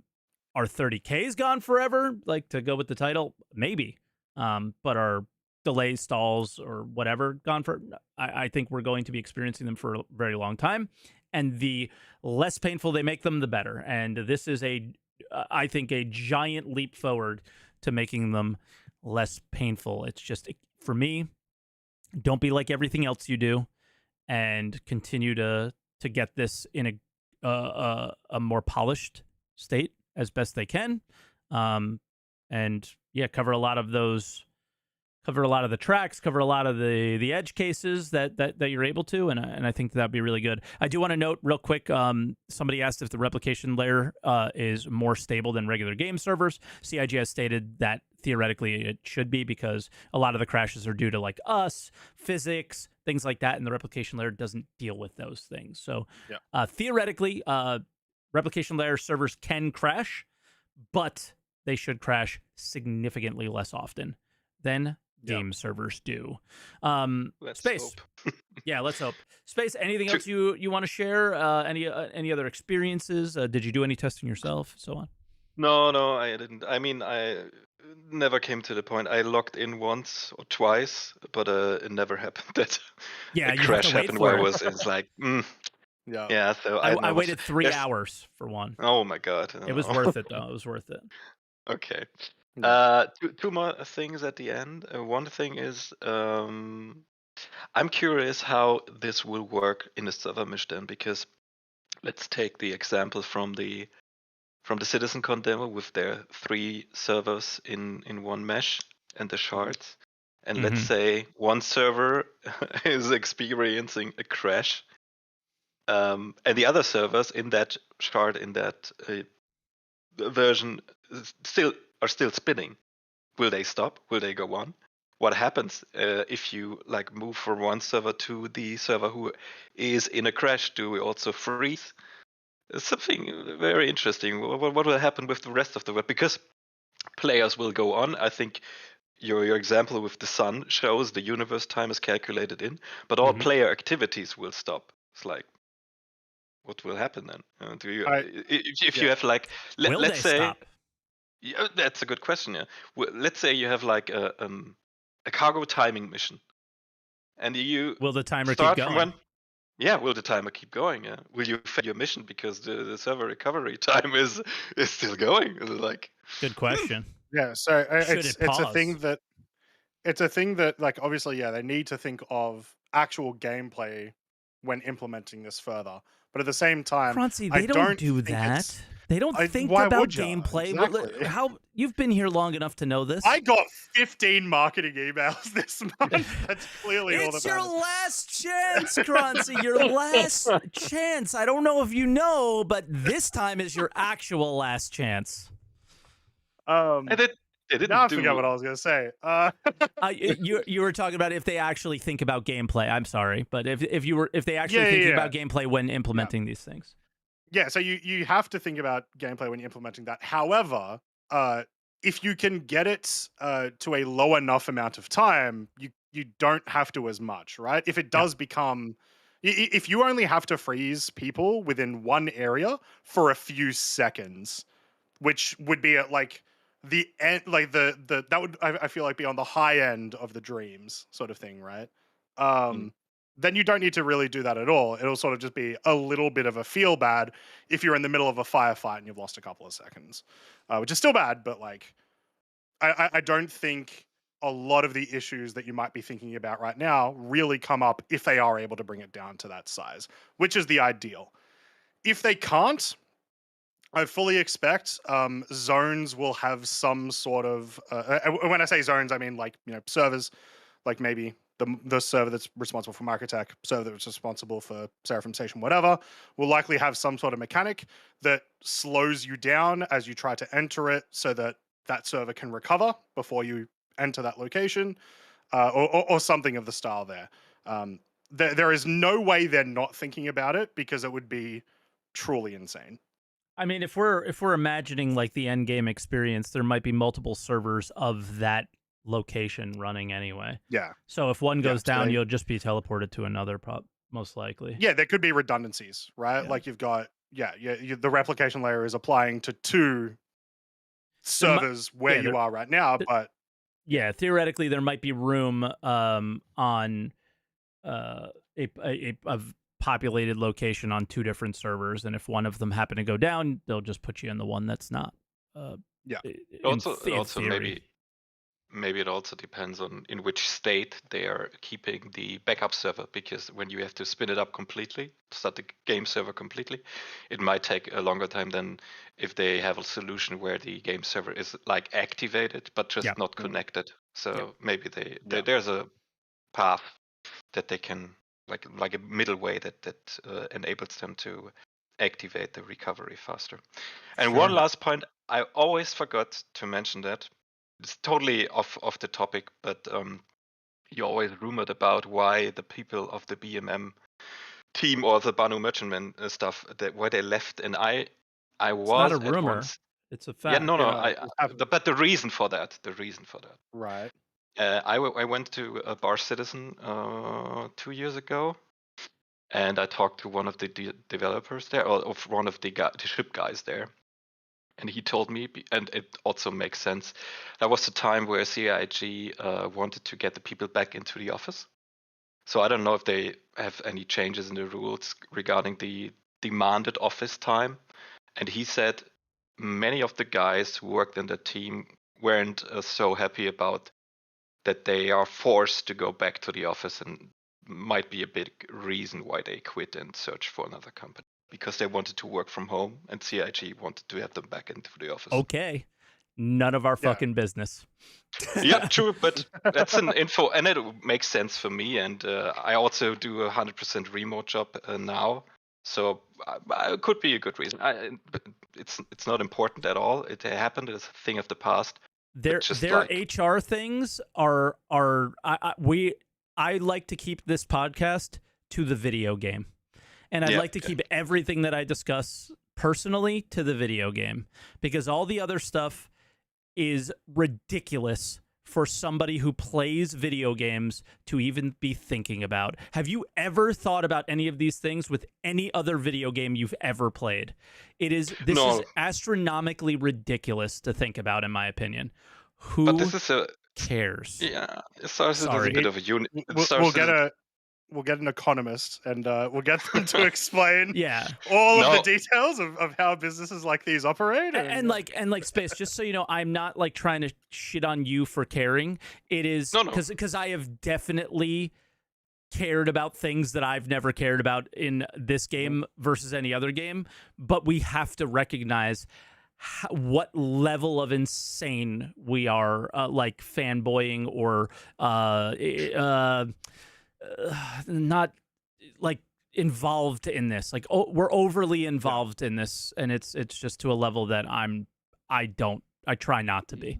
30K's gone forever? Like, to go with the title, maybe. But are delays, stalls, or whatever gone for? I think we're going to be experiencing them for a very long time. And the less painful they make them, the better. And this is I think, a giant leap forward to making them less painful. It's just, for me, don't be like everything else you do, and continue to get this in a more polished state as best they can, and yeah, cover a lot of the tracks, cover a lot of the edge cases that you're able to, and I think that'd be really good. I do want to note real quick, somebody asked if the replication layer is more stable than regular game servers. CIG has stated that theoretically it should be, because a lot of the crashes are due to like physics, things like that, and the replication layer doesn't deal with those things. So theoretically, replication layer servers can crash, but they should crash significantly less often than game servers do. Let's Space. hope. Yeah, let's hope. Space, anything else you want to share? Any other experiences? Did you do any testing yourself? So on? No, I didn't. I mean, never came to the point. I logged in once or twice, but it never happened that Yeah, a you have crash to wait happened for where it. it's like, Yeah. yeah. So I waited 3 hours for one. Oh my god. It was worth it though. It was worth it. Okay. Yeah. Two more things at the end. One thing is, I'm curious how this will work in a server mesh then, because let's take the example from the CitizenCon demo with their 3 servers in one mesh and the shards. And let's say one server is experiencing a crash, and the other servers in that shard, in that version, are still spinning. Will they stop? Will they go on? What happens if you like move from one server to the server who is in a crash? Do we also freeze? Something very interesting. What will happen with the rest of the web? Because players will go on. I think your example with the sun shows the universe time is calculated in, but all player activities will stop. It's like, what will happen then? Do you, if you have like, Will let's they say, stop? yeah, that's a good question. Yeah, let's say you have like a cargo timing mission, and you Will the timer keep start from going? when. Yeah, will the timer keep going? Yeah, will you fail your mission because the server recovery time is still going? Like, Good question. Yeah. So Should it's it pause? it's a thing that like obviously they need to think of actual gameplay when implementing this further. But at the same time, Croncy, I they don't do think that. They don't think why about would ya? gameplay. Exactly. How you've been here long enough to know this? I got 15 marketing emails this month. That's clearly all It's that your matters. last chance, Croncy. Your last chance. I don't know if you know, but this time is your actual last chance. and they didn't Now I do. forgot what I was going to say. You were talking about if they actually think about gameplay. I'm sorry, but if they actually Yeah, thinking yeah. about gameplay when implementing these things. Yeah, so you have to think about gameplay when you're implementing that. However, if you can get it to a low enough amount of time, you don't have to as much, right? If it does become, if you only have to freeze people within one area for a few seconds, which would be at like the end, like the that would I feel like be on the high end of the dreams sort of thing, right? Then you don't need to really do that at all. It'll sort of just be a little bit of a feel bad if you're in the middle of a firefight and you've lost a couple of seconds, which is still bad. But like, I don't think a lot of the issues that you might be thinking about right now really come up if they are able to bring it down to that size, which is the ideal. If they can't, I fully expect zones will have some sort of. When I say zones, I mean like servers, like maybe the server that's responsible for Microtech, server that's responsible for Seraphim Station, whatever, will likely have some sort of mechanic that slows you down as you try to enter it, so that that server can recover before you enter that location, or something of the style there. There is no way they're not thinking about it, because it would be truly insane. I mean, if we're imagining like the end game experience, there might be multiple servers of that location running anyway. Yeah. So if one goes so down, you'll just be teleported to another, most likely. Yeah, there could be redundancies, right? Yeah. Like you've got the replication layer is applying to 2 servers where you are right now, but yeah, theoretically there might be room on a populated location on 2 different servers, and if one of them happen to go down, they'll just put you in the one that's not. Also maybe it also depends on in which state they are keeping the backup server, because when you have to spin it up completely, start the game server completely, it might take a longer time than if they have a solution where the game server is like activated but just not connected. So maybe there's a path that they can like a middle way that enables them to activate the recovery faster. And one last point, I always forgot to mention that. It's totally off the topic, but you always rumored about why the people of the BMM team or the Banu Merchantman stuff, that why they left, and I was not a at rumor. once. It's a fact. Yeah, no. But the reason for that, right. I went to a Bar Citizen 2 years ago, and I talked to one of the developers there, or of one of the ship guys there, And he told me, and it also makes sense, that was the time where CIG wanted to get the people back into the office. So I don't know if they have any changes in the rules regarding the demanded office time. And he said many of the guys who worked in the team weren't so happy about that they are forced to go back to the office, and might be a big reason why they quit and search for another company, because they wanted to work from home and CIG wanted to have them back into the office. Okay. None of our Yeah. fucking business. Yeah, true, but that's an info, and it makes sense for me. And I also do a 100% remote job now, so it could be a good reason. But it's not important at all. It happened; it's a thing of the past. Their just HR things are I like to keep this podcast to the video game. And I'd like to keep everything that I discuss personally to the video game, because all the other stuff is ridiculous for somebody who plays video games to even be thinking about. Have you ever thought about any of these things with any other video game you've ever played? This is astronomically ridiculous to think about, in my opinion. But this is cares? Yeah, Star Citizen is Sorry. a bit of a unit. We'll get an economist, and we'll get them to explain all of the details of how businesses like these operate. And like Space, just so you know, I'm not like trying to shit on you for caring. It is because I have definitely cared about things that I've never cared about in this game versus any other game. But we have to recognize what level of insane we are, like fanboying or not like involved in this. Like, we're overly involved in this, and it's just to a level that I try not to be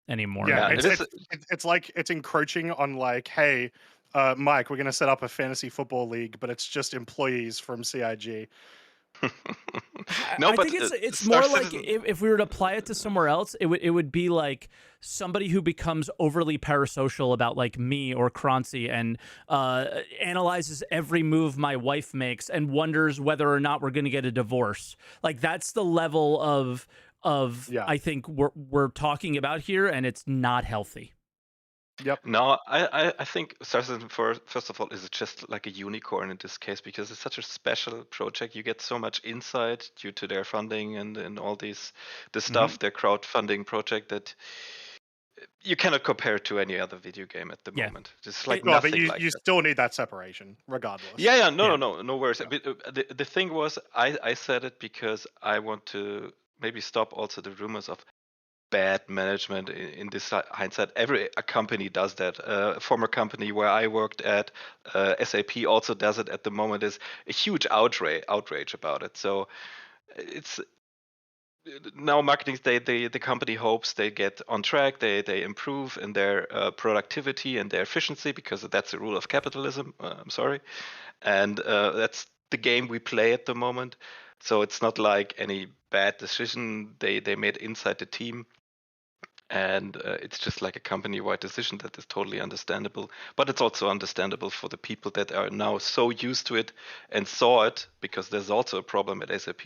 anymore. Yeah, it's like it's encroaching on, like, hey, Mike, we're going to set up a fantasy football league, but it's just employees from CIG. I think it's more like if we were to apply it to somewhere else, it would be like somebody who becomes overly parasocial about like me or Croncy and analyzes every move my wife makes and wonders whether or not we're going to get a divorce. Like, that's the level of I think we're talking about here, and it's not healthy. Yep. No, I think Star Citizen, first of all, is just like a unicorn in this case, because it's such a special project. You get so much insight due to their funding and all this stuff, their crowdfunding project, that you cannot compare it to any other video game at the moment. It's like nothing. But you still need that separation, regardless. No worries. The thing was, I said it because I want to maybe stop also the rumors of bad management in this hindsight. Every company does that. A former company where I worked at, SAP, also does it at the moment. There's a huge outrage about it. So it's now marketing. The company hopes they get on track. They improve in their productivity and their efficiency, because that's the rule of capitalism. I'm sorry, and that's the game we play at the moment. So it's not like any bad decision they made inside the team. And it's just like a company-wide decision that is totally understandable. But it's also understandable for the people that are now so used to it and saw it, because there's also a problem at SAP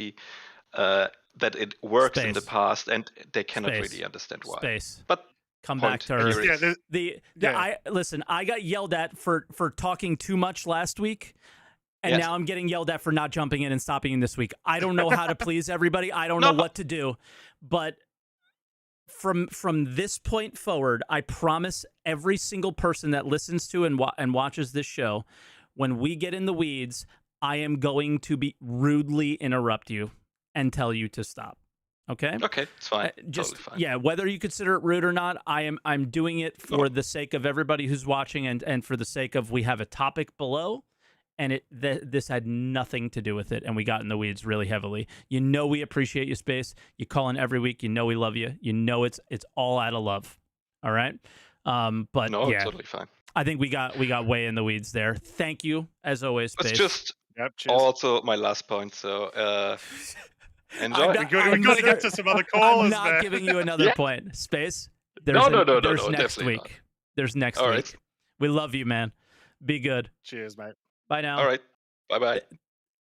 that it works in the past, and they cannot really understand why. But come back to Earth. Listen, I got yelled at for talking too much last week. And now I'm getting yelled at for not jumping in and stopping in this week. I don't know how to please everybody. I don't know what to do. But from this point forward, I promise every single person that listens to and watches this show, when we get in the weeds, I am going to be rudely interrupt you and tell you to stop. Okay? Okay, it's fine. Totally fine. Yeah, whether you consider it rude or not, I'm doing it for the sake of everybody who's watching, and for the sake of, we have a topic below. And this had nothing to do with it, and we got in the weeds really heavily. You know we appreciate you, Space. You call in every week. You know we love you. You know it's all out of love. All right? But totally fine. I think we got way in the weeds there. Thank you, as always, Space. It's just also my last point, so enjoy. We got to get to some other callers. I'm not giving you another point. Space, there's next week. Not. There's next all week. Right. We love you, man. Be good. Cheers, mate. Bye now. All right. Bye-bye.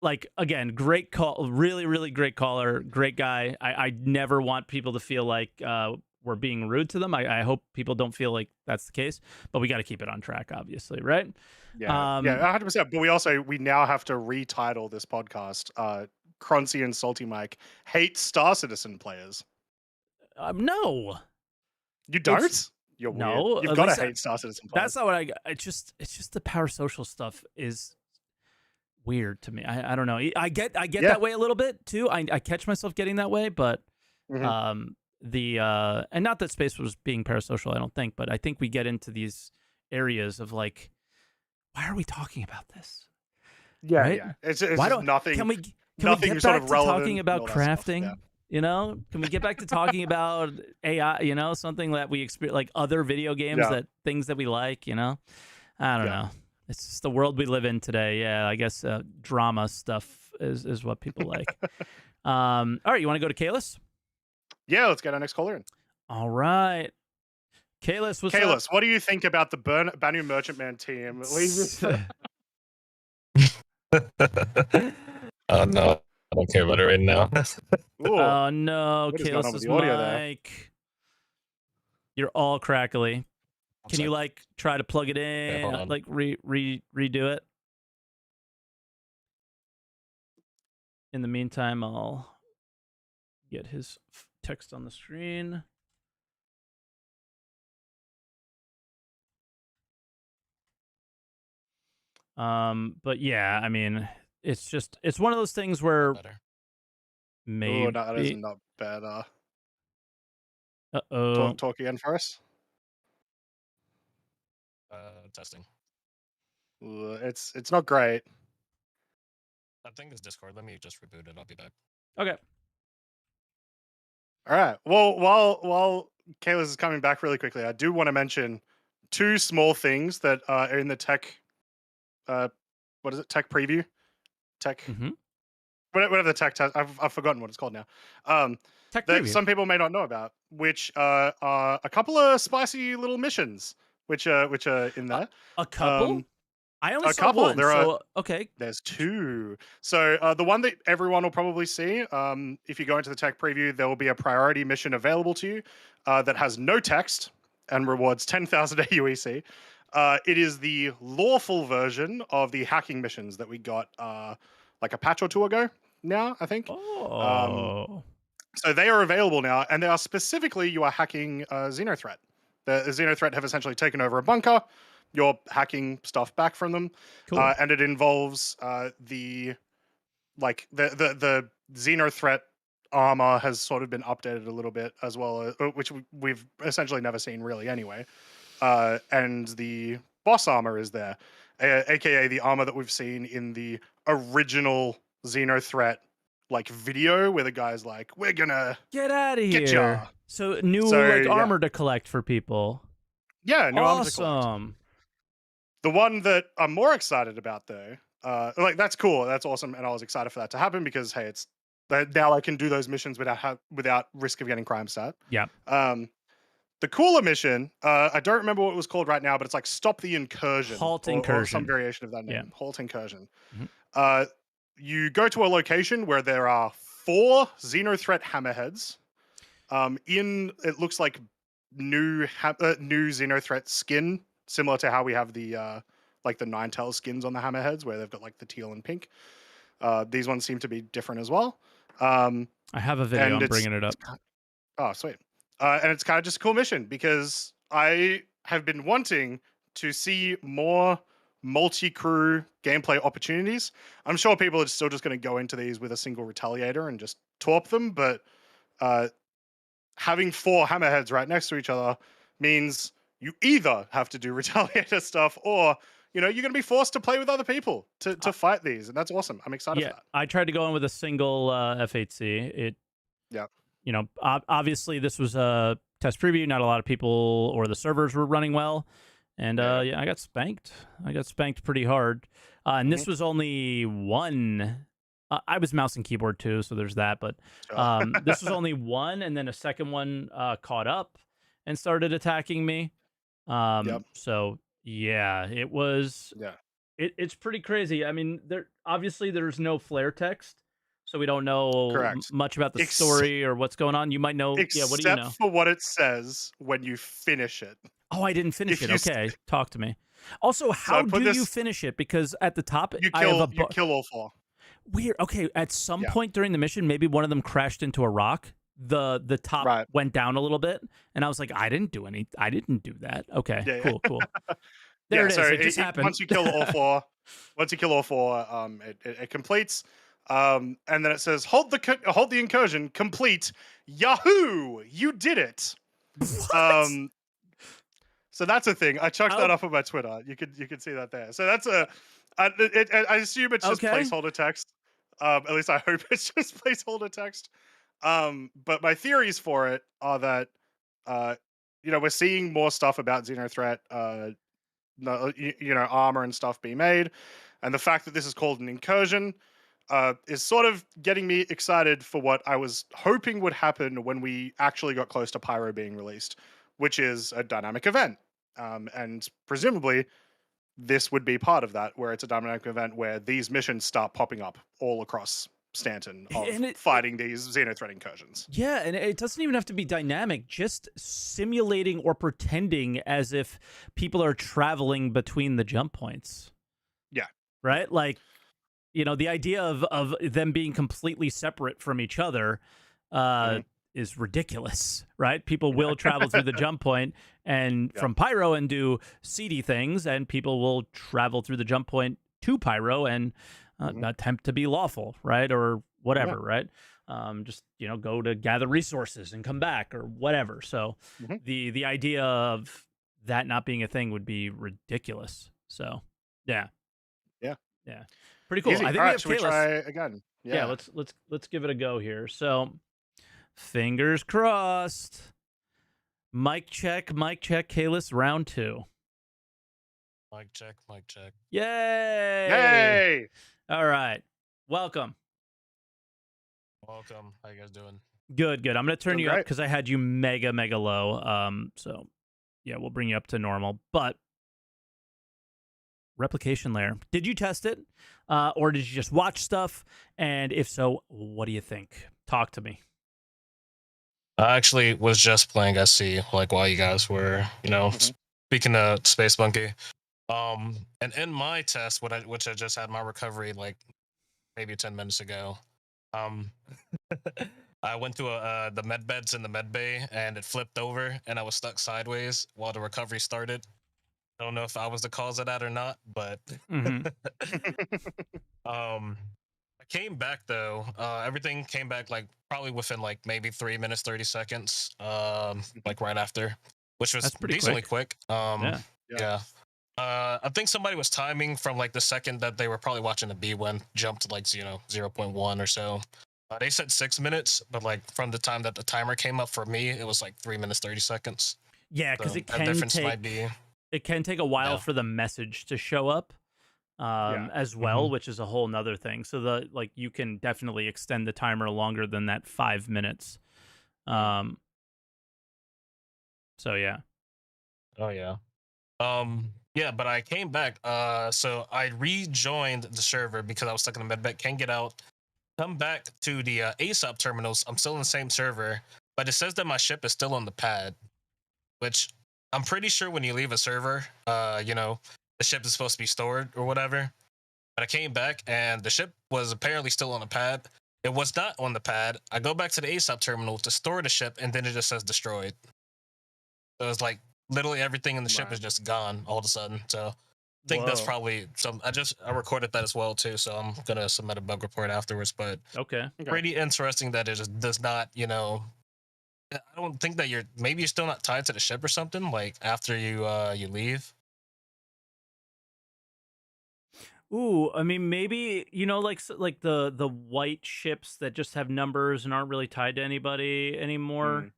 like, again, great call, really, really great caller, great guy. I never want people to feel like we're being rude to them. I hope people don't feel like that's the case, but we got to keep it on track, obviously, right? Yeah, 100%. But we now have to retitle this podcast. Croncy and SaltEMike hate Star Citizen players. No, You don't? It's- You're weird. no, You've at got to least hate Star Citizen players. that's not what it's just the power social stuff is weird to me. I don't know. I get Yeah. that way a little bit too. I catch myself getting that way, but Mhm. and not that space was being parasocial, I don't think, but I think we get into these areas of like, why are we talking about this? Yeah, right? yeah. It's Why just nothing. Can we nothing get sort back of to relevant talking and about all that stuff, crafting? yeah. You know, can we get back to talking about AI? You know, something that we experience, like other video games, Yeah. that things that we like. You know, I don't Yeah. know. It's just the world we live in today. Yeah, I guess drama stuff is what people like. All right, you want to go to Kalis? Yeah, let's get our next caller in. All right, Kalis, what's up? Kalis, what do you think about the Banu Merchantman team? Oh no, I don't care about it right now. Ooh, Oh no, what is going on with Kalis's the audio there? mic. You're all crackly. Can you like try to plug it in, hold on. like redo it? In the meantime, I'll get his text on the screen. But yeah, I mean, it's one of those things where Better. maybe. Oh, that is not better. Uh-oh. Talk again for us. Testing. It's not great. I think it's Discord. Let me just reboot it. I'll be back. Okay. All right. Well, while Kalis is coming back really quickly, I do want to mention two small things that are in the tech. What is it? Tech preview. Tech. Mm-hmm. Whatever the tech test. I've forgotten what it's called now. Tech That preview. some people may not know about, which are a couple of spicy little missions, which are in there. A couple. I only a saw couple. one. There are. So, okay. There's two. So the one that everyone will probably see, if you go into the tech preview, there will be a priority mission available to you that has no text and rewards 10,000 AUEC. It is the lawful version of the hacking missions that we got like a patch or two ago now, I think. Oh. So they are available now, and they are specifically, you are hacking Xenothreat. The Xenothreat have essentially taken over a bunker. You're hacking stuff back from them, Cool. and it involves the Xenothreat armor has sort of been updated a little bit as well, which we've essentially never seen really anyway. And the boss armor is there, aka the armor that we've seen in the original Xenothreat like video, where the guy's like, "We're gonna get out of here." get ya." So new armor to collect for people. Yeah, new armor to collect. Awesome. The one that I'm more excited about, though, that's cool, that's awesome, and I was excited for that to happen because hey, it's now I can do those missions without risk of getting crime stat. Yeah. The cooler mission, I don't remember what it was called right now, but it's like Stop the Incursion. Halt or Incursion. some variation of that name. Yeah. Halt Incursion. Mm-hmm. You go to a location where there are 4 Xenothreat hammerheads. It looks like new Xenothreat skin, similar to how we have the like the Ninetales skins on the hammerheads, where they've got like the teal and pink. These ones seem to be different as well. I have a video. I'm bringing it up. Oh, sweet. And it's kind of just a cool mission because I have been wanting to see more multi-crew gameplay opportunities. I'm sure people are still just going to go into these with a single Retaliator and just torp them, but having 4 hammerheads right next to each other means you either have to do Retaliator stuff or you're going to be forced to play with other people to fight these, and that's awesome. I'm excited for that. I tried to go in with a single F8C. Obviously this was a test preview. Not a lot of people or the servers were running well. And I got spanked. I got spanked pretty hard. And this was only one. I was mouse and keyboard too, so there's that. But this was only one, and then a second one caught up and started attacking me. So yeah, it was. Yeah. It's pretty crazy. I mean, there's no flare text, so we don't know Correct. much about the Ex- story or what's going on. You might know. Yeah, what do you Except know? for what it says when you finish it. Oh, I didn't finish If it. you Okay, talk to me. Also, So I how put do you this. finish it? Because at the top, You I have a kill all 4. weird. Okay, at some Yeah. point during the mission, maybe one of them crashed into a rock. The top Right. went down a little bit, and I was like, I didn't do that. Okay, Yeah, yeah. cool. There Yeah, it is. so It just happened. once you kill all 4, it completes. And then it says, hold the incursion complete. Yahoo! You did it. What? So that's a thing. I chucked that Oh. up on my Twitter. You could see that there. So that's I assume it's just Okay. placeholder text. At least I hope it's just placeholder text. But my theories for it are that we're seeing more stuff about Xenothreat, armor and stuff being made, and the fact that this is called an incursion is sort of getting me excited for what I was hoping would happen when we actually got close to Pyro being released, which is a dynamic event. And presumably, this would be part of that, where it's a dynamic event where these missions start popping up all across Stanton of fighting these Xenothreat incursions. Yeah, and it doesn't even have to be dynamic, just simulating or pretending as if people are traveling between the jump points. Yeah. Right? Like, the idea of them being completely separate from each other is ridiculous, right? People will travel through the jump point and from Pyro and do seedy things, and people will travel through the jump point to Pyro and attempt to be lawful, right? Or whatever, right? Just, go to gather resources and come back or whatever. So the idea of that not being a thing would be ridiculous. So, yeah. Pretty cool. Easy. I think All we right, have should we Kalis. try again? Yeah, let's give it a go here. So, fingers crossed. Mic check, Kalis, round 2. Mic check. Yay! Yay! All right. Welcome. Welcome. How you guys doing? Good. I'm going to turn Doing you up great. because I had you mega low. So, yeah, we'll bring you up to normal. But replication layer. Did you test it? Or did you just watch stuff? And if so, what do you think? Talk to me. I actually was just playing SC like while you guys were, speaking to Space Monkey. And in my test, which I just had my recovery like maybe 10 minutes ago, I went to the med beds in the med bay and it flipped over and I was stuck sideways while the recovery started. I don't know if I was the cause of that or not, but I came back though. Everything came back like probably within like maybe 3 minutes 30 seconds, like right after, which was decently quick. Yeah. I think somebody was timing from like the second that they were probably watching the B one jump to like 0.1 or so. They said 6 minutes, but like from the time that the timer came up for me, it was like 3 minutes 30 seconds. Yeah, because So it that can difference take might be. it can take a while for the message to show up as well, which is a whole nother thing. So you can definitely extend the timer longer than that 5 minutes. So yeah. Oh yeah. Yeah, but I came back. So I rejoined the server because I was stuck in the medbay. Can't get out. Come back to the ASOP terminals. I'm still in the same server, but it says that my ship is still on the pad, which I'm pretty sure when you leave a server, the ship is supposed to be stored or whatever. But I came back and the ship was apparently still on the pad. It was not on the pad. I go back to the ASOP terminal to store the ship, and then it just says destroyed. So it's like literally everything in the ship is just gone all of a sudden. So I think that's probably some. I recorded that as well too, so I'm gonna submit a bug report afterwards. But Okay. Pretty interesting that it just does not, I don't think that you're still not tied to the ship or something like after you leave. Ooh, I mean, maybe like the white ships that just have numbers and aren't really tied to anybody anymore.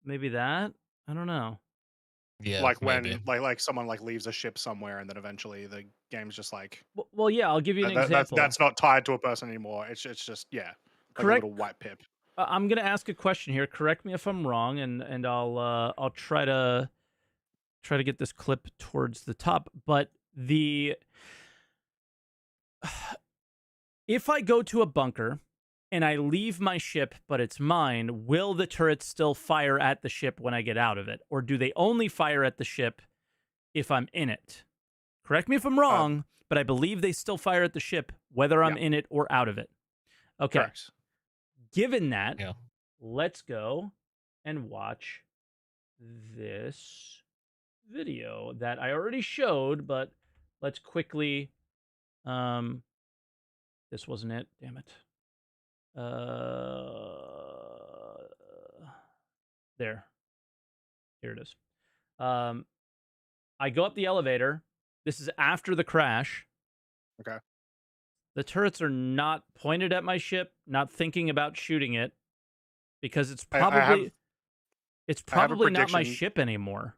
Maybe that. I don't know. Yeah, like maybe. when like someone like leaves a ship somewhere and then eventually the game's just like Well, yeah, I'll give you an example. that's not tied to a person anymore. It's just like Correct. a little white pip. I'm gonna ask a question here. Correct me if I'm wrong, and I'll try to get this clip towards the top. But if I go to a bunker and I leave my ship, but it's mine, will the turrets still fire at the ship when I get out of it? Or do they only fire at the ship if I'm in it? Correct me if I'm wrong, but I believe they still fire at the ship whether I'm in it or out of it. Okay. Correct. Given that, let's go and watch this video that I already showed, but let's quickly... this wasn't it. Damn it. There. Here it is. I go up the elevator. This is after the crash. Okay. The turrets are not pointed at my ship, not thinking about shooting it, because it's probably not my ship anymore.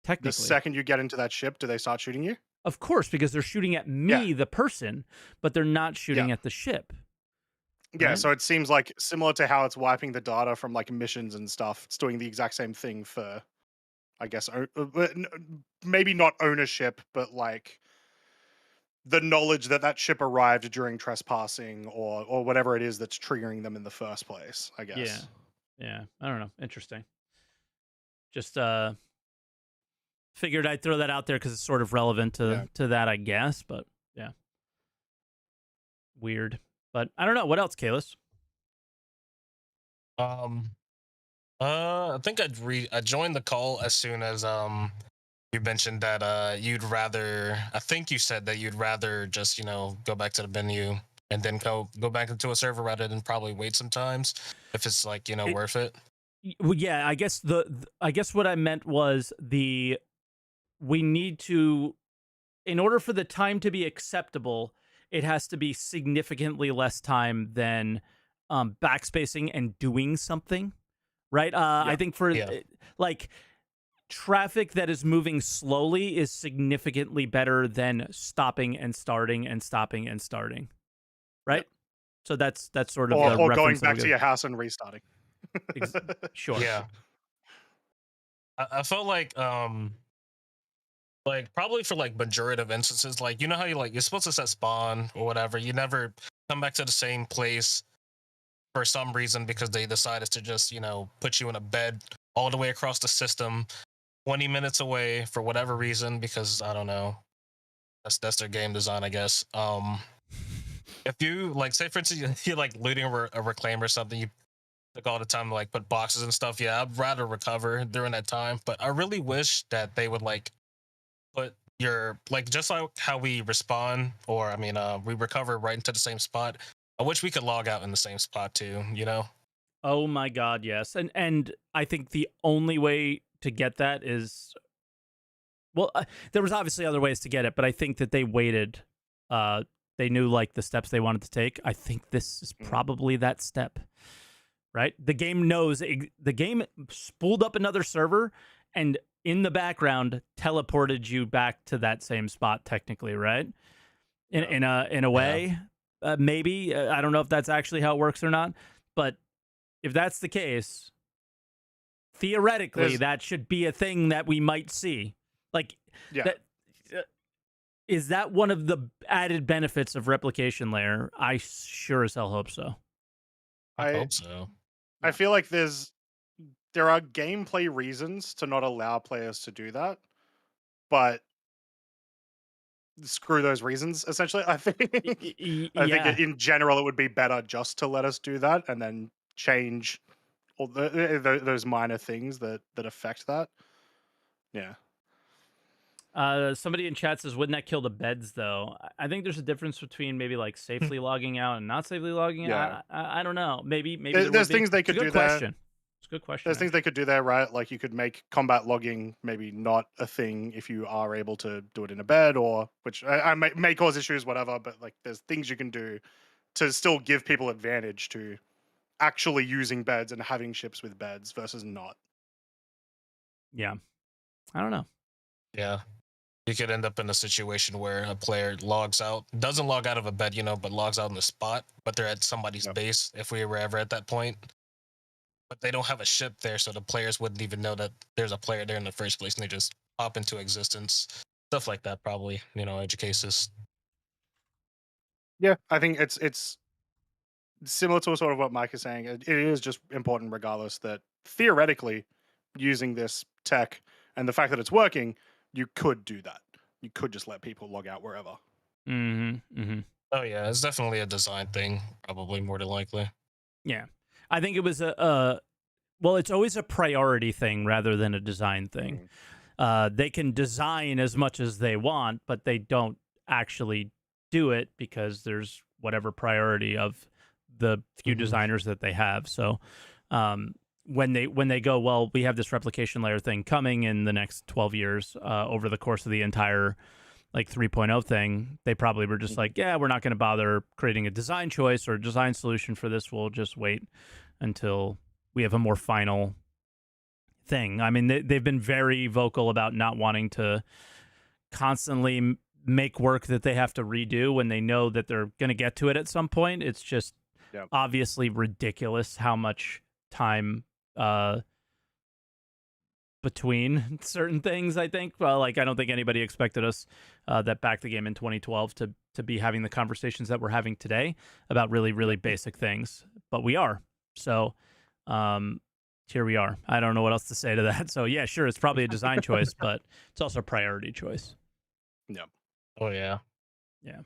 Technically. The second you get into that ship, do they start shooting you? Of course, because they're shooting at me, the person, but they're not shooting at the ship. Yeah, Right? so it seems like similar to how it's wiping the data from like missions and stuff. It's doing the exact same thing for, I guess, maybe not ownership, but like the knowledge that that ship arrived during trespassing or whatever it is that's triggering them in the first place, I guess. Yeah. I don't know. Interesting. Just figured I'd throw that out there because it's sort of relevant to that, I guess. But yeah, weird. But I don't know. What else, Kalis? I think I joined the call as soon as you mentioned that you'd rather. I think you said that you'd rather just go back to the menu and then go back into a server rather than probably wait sometimes if it's like worth it. Well, yeah, I guess I guess what I meant was we need to, in order for the time to be acceptable, it has to be significantly less time than backspacing and doing something, right? I think for like traffic that is moving slowly is significantly better than stopping and starting and stopping and starting, right? So that's sort of or going back to your house and restarting. Sure. Yeah. I felt like probably for like majority of instances, like how you're supposed to set spawn or whatever, you never come back to the same place for some reason because they decided to just put you in a bed all the way across the system 20 minutes away for whatever reason, because I don't know, that's their game design, I guess. If you like, say for instance you're like looting a reclaim or something, you took all the time to like put boxes and stuff, I'd rather recover during that time. But I really wish that they would like put your, like, just like how we respawn, or we recover right into the same spot. I wish we could log out in the same spot too, Oh my god, yes. And I think the only way to get that is, well, there was obviously other ways to get it, but I think that they waited. They knew like the steps they wanted to take. I think this is probably that step. Right? The game knows, the game spooled up another server and in the background teleported you back to that same spot technically, right? In a way, maybe. I don't know if that's actually how it works or not, but if that's the case, theoretically that should be a thing that we might see. Like, is that one of the added benefits of replication layer? I sure as hell hope so. I hope so. I feel like there are gameplay reasons to not allow players to do that, but screw those reasons, essentially. I think in general it would be better just to let us do that and then change all those minor things that affect that. Yeah. Somebody in chat says, wouldn't that kill the beds though? I think there's a difference between maybe like safely logging out and not safely logging out. I don't know. Maybe there's things they could do there. It's a good question. There's things they could do there, right? Like you could make combat logging maybe not a thing if you are able to do it in a bed, or which I may cause issues, whatever. But like there's things you can do to still give people advantage to actually using beds and having ships with beds versus not. Yeah. I don't know. Yeah. You could end up in a situation where a player logs out, doesn't log out of a bed, but logs out in the spot, but they're at somebody's base if we were ever at that point. But they don't have a ship there, so the players wouldn't even know that there's a player there in the first place, and they just pop into existence. stuff like that. Probably, edge cases. Yeah, I think it's similar to sort of what Mike is saying. It is just important, regardless, that theoretically, using this tech and the fact that it's working, you could do that. You could just let people log out wherever. Mm-hmm. Mm-hmm. Oh yeah, it's definitely a design thing. Probably more than likely. Yeah, I think it was well, it's always a priority thing rather than a design thing. They can design as much as they want, but they don't actually do it because there's whatever priority of the few designers that they have. So when they go, well, we have this replication layer thing coming in the next 12 years over the course of the entire like 3.0 thing, they probably were just like, yeah, we're not going to bother creating a design choice or a design solution for this. We'll just wait until we have a more final thing. I mean, they've been very vocal about not wanting to constantly make work that they have to redo when they know that they're going to get to it at some point. It's just obviously ridiculous how much time between certain things, I think. Well, like, I don't think anybody expected us that backed the game in 2012 to be having the conversations that we're having today about really, really basic things. But we are. So here we are. I don't know what else to say to that. So yeah, sure, it's probably a design choice, but it's also a priority choice. Yeah. Oh yeah. Yeah.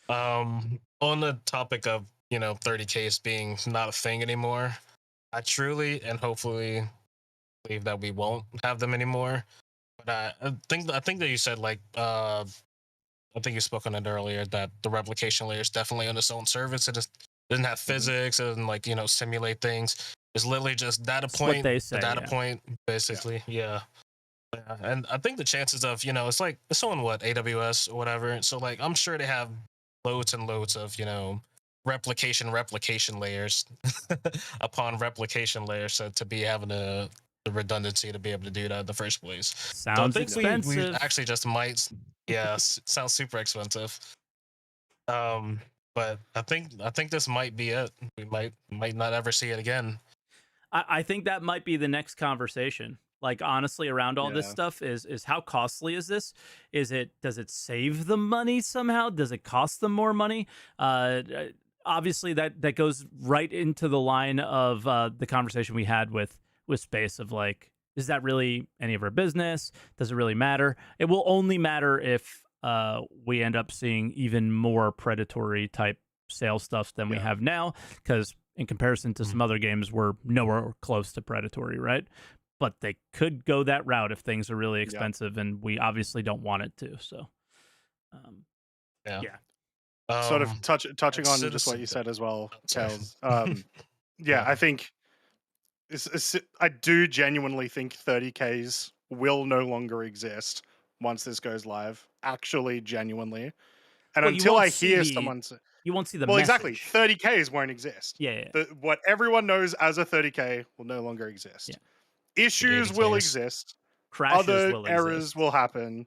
On the topic of 30K's being not a thing anymore, I truly and hopefully believe that we won't have them anymore. But I think that you said, like, I think you spoke on it earlier, that the replication layer is definitely on its own service. It just doesn't have physics. It doesn't, like, simulate things. It's literally just data point. What they say, the data point, basically. Yeah. And I think the chances of, it's on what, AWS or whatever. So, like, I'm sure they have loads and loads of, replication layers upon replication layers, so to be having the redundancy to be able to do that in the first place. Sounds so I think expensive. we actually just might, sounds super expensive. But I think this might be it. We might not ever see it again. I think that might be the next conversation. Like, honestly, around all this stuff is how costly is this? Does it save them money somehow? Does it cost them more money? Obviously that goes right into the line of the conversation we had with Space of, like, is that really any of our business? Does it really matter? It will only matter if we end up seeing even more predatory type sales stuff than we have now, because in comparison to some other games, we're nowhere close to predatory, right? But they could go that route if things are really expensive, and we obviously don't want it to. So, Sort of touching on just what you said as well, Tails. I think I do genuinely think 30K's will no longer exist once this goes live. Actually, genuinely. And until I hear someone say, you won't see the well, message. exactly, 30K's won't exist. Yeah. What everyone knows as a 30K will no longer exist. Yeah. Issues will exist. Crashes Other will errors exist. will happen.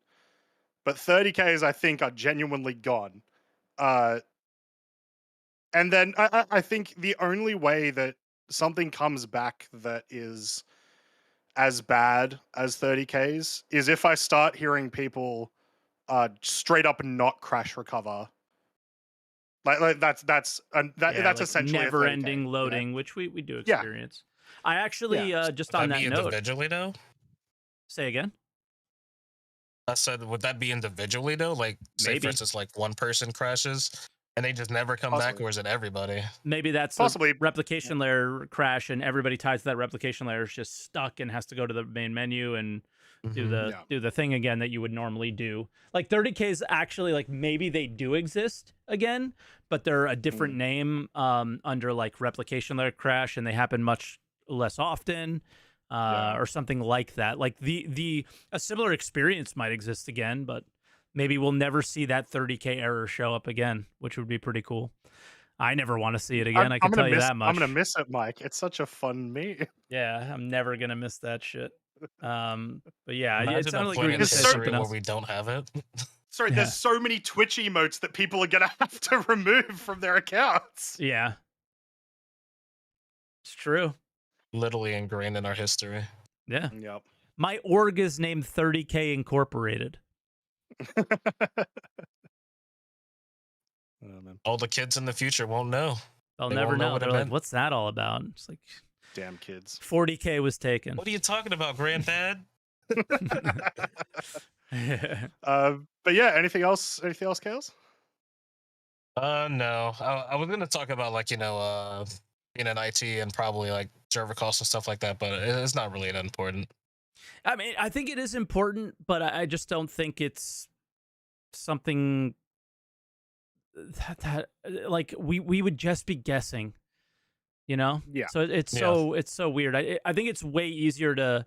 But 30K's, I think, are genuinely gone. And then I think the only way that something comes back that is as bad as 30K's is if I start hearing people straight up not crash recover. Like that's essentially never-ending loading, which we do experience. I actually just on that note, individually though. Say again. I said, would that be individually though? Like, say for instance, like one person crashes and they just never come back, or is it everybody? Maybe that's possibly a replication layer crash, and everybody tied to that replication layer is just stuck and has to go to the main menu and do the thing again that you would normally do. Like 30K's actually, like, maybe they do exist again, but they're a different name under like replication layer crash, and they happen much less often. Or something like that. Like a similar experience might exist again, but maybe we'll never see that 30K error show up again, which would be pretty cool. I never want to see it again. I can tell you that much. I'm gonna miss it, Mike. It's such a fun meme. Yeah, I'm never gonna miss that shit. But yeah, it sounded like we where we don't have it. Sorry, there's so many Twitch emotes that people are gonna have to remove from their accounts. Yeah, it's true. Literally ingrained in our history. Yeah. Yep. My org is named 30K Incorporated. Oh, man. All the kids in the future won't know. They'll They never won't know know. what it They're like, meant. what's that all about? It's like Damn kids. 40K was taken. What are you talking about, Granddad? But yeah, anything else? Anything else, Chaos? No. I was gonna talk about like being in IT and probably like server costs and stuff like that, but it's not really that important. I mean, I think it is important, but I just don't think it's something that like we would just be guessing, you know? Yeah. So it's so weird. I think it's way easier to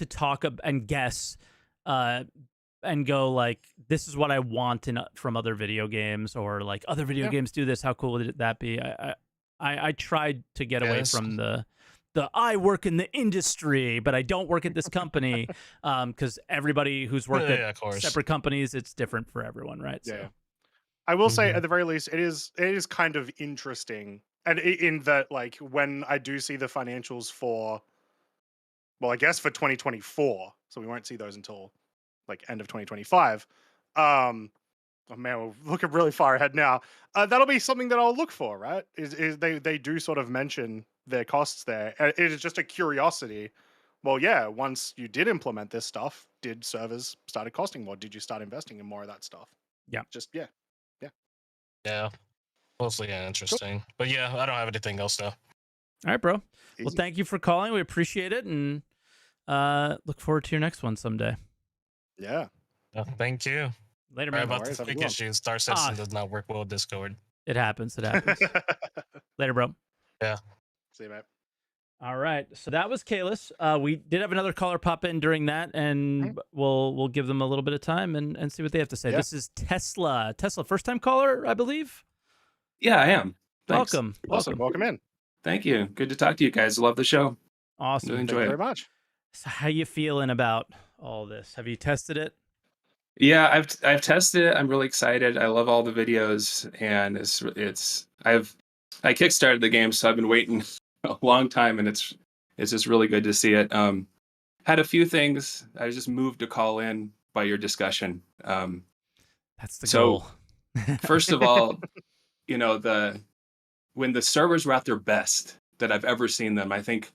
talk and guess, and go like, this is what I want from other video games, or like other video games do this. How cool would that be? I tried to get away from the I work in the industry, but I don't work at this company, because everybody who's worked at separate companies, it's different for everyone, right? Yeah. So. I will say, at the very least, it is kind of interesting, and in that, like, when I do see the financials for, well, I guess for 2024, so we won't see those until like end of 2025. Oh man, we're looking really far ahead now. That'll be something that I'll look for, right? Is they do sort of mention their costs there. It is just a curiosity. Well, yeah, once you did implement this stuff, did servers started costing more? Did you start investing in more of that stuff? Yeah. Just Yeah. Mostly interesting. But yeah, I don't have anything else though. All right, bro. Easy. Well, thank you for calling. We appreciate it, and look forward to your next one someday. Yeah. Thank you. Later, Sorry man. about worries, the have a quick good one. issues. Star Citizen does not work well with Discord. It happens. It happens. Later, bro. Yeah. See you, mate. All right. So that was Kalis. We did have another caller pop in during that, and we'll give them a little bit of time and see what they have to say. Yeah. This is Tesla. Tesla, first time caller, I believe. Yeah, I am. Thanks. Welcome. Awesome. Welcome in. Thank you. Good to talk to you guys. Love the show. Awesome. Really Thank enjoy you it. very much. So how you feeling about all this? Have you tested it? Yeah, I've tested it. I'm really excited. I love all the videos, and I kickstarted the game, so I've been waiting a long time, and it's just really good to see it. Had a few things. I was just moved to call in by your discussion. That's the goal. First of all, when the servers were at their best that I've ever seen them, I think,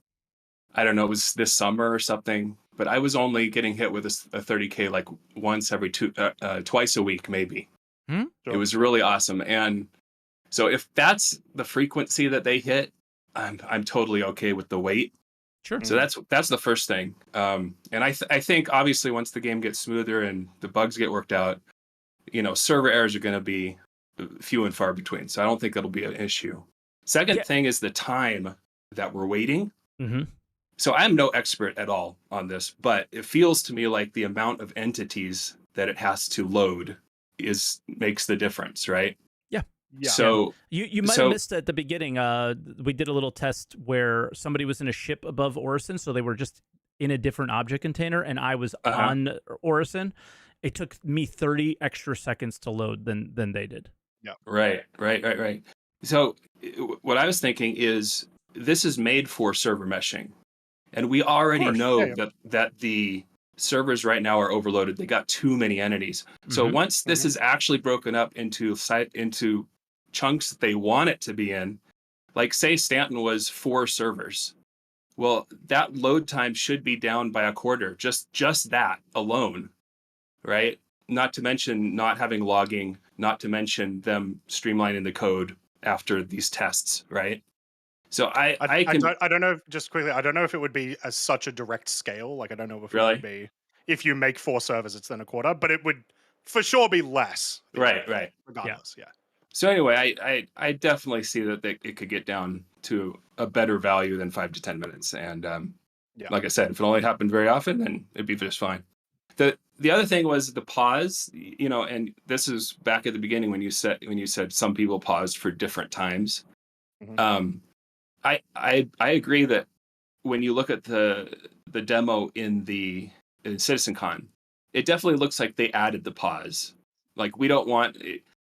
I don't know, it was this summer or something, but I was only getting hit with a 30K like once every twice a week, maybe. Sure. It was really awesome. And so if that's the frequency that they hit, I'm totally okay with the wait. Sure. So that's the first thing. And I think obviously once the game gets smoother and the bugs get worked out, server errors are going to be few and far between. So I don't think that'll be an issue. Second thing is the time that we're waiting. Mm-hmm. So I'm no expert at all on this, but it feels to me like the amount of entities that it has to load makes the difference, right? Yeah. So you might have missed at the beginning. We did a little test where somebody was in a ship above Orison, so they were just in a different object container, and I was on Orison. It took me 30 extra seconds to load than they did. Yeah. Right. So what I was thinking is this is made for server meshing, and we already know that the servers right now are overloaded. They got too many entities. So once this is actually broken up into chunks that they want it to be in, like say Stanton was 4 servers. Well, that load time should be down by a quarter, just that alone, right? Not to mention not having logging, not to mention them streamlining the code after these tests, right? So I don't know. Just quickly, I don't know if it would be as such a direct scale. Like I don't know if it would be if you make 4 servers, it's then a quarter, but it would for sure be less. Right. Regardless, yeah. So anyway, I definitely see that it could get down to a better value than 5 to 10 minutes. And like I said, if it only happened very often, then it'd be just fine. The other thing was the pause, and this is back at the beginning when you said some people paused for different times. Mm-hmm. I agree that when you look at the demo in CitizenCon, it definitely looks like they added the pause. Like we don't want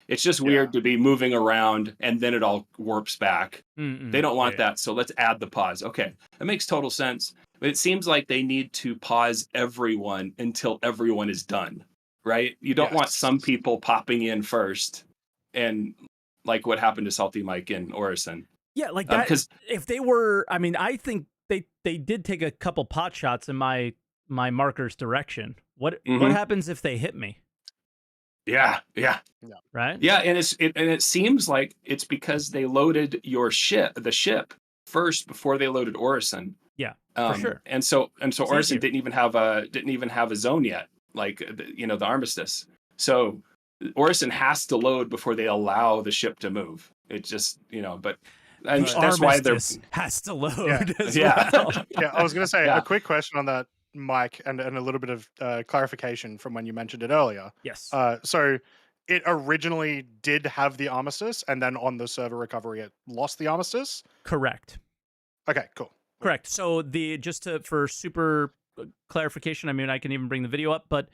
it's just weird to be moving around and then it all warps back. They don't want that, so let's add the pause. Okay, that makes total sense. But it seems like they need to pause everyone until everyone is done, right? You don't want Yes. some people popping in first, and like what happened to SaltEMike in Orison. Yeah, like that. Because If they were, I mean, I think they did take a couple pot shots in my marker's direction. What happens if they hit me? yeah, Right? yeah, and it seems like it's because they loaded the ship first before they loaded Orison. Yeah, for sure. And so Orison easier. didn't even have a zone yet, like the Armistice. So Orison has to load before they allow the ship to move. It just but that's why they're has to load as Yeah. well. Yeah, I was going to say Yeah. a quick question on that, Mike, and a little bit of clarification from when you mentioned it earlier. Yes. So it originally did have the Armistice, and then on the server recovery, it lost the Armistice. Correct. Okay, cool. Correct. So for super clarification, I mean, I can even bring the video up, but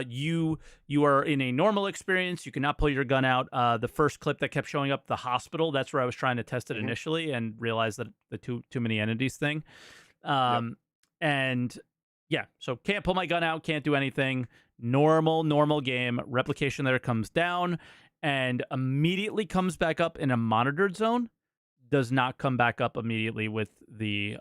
you are in a normal experience. You cannot pull your gun out. The first clip that kept showing up, the hospital, that's where I was trying to test it initially and realized that the too many entities thing. And yeah, so can't pull my gun out, can't do anything. Normal game. Replication there comes down and immediately comes back up in a monitored zone. Does not come back up immediately with the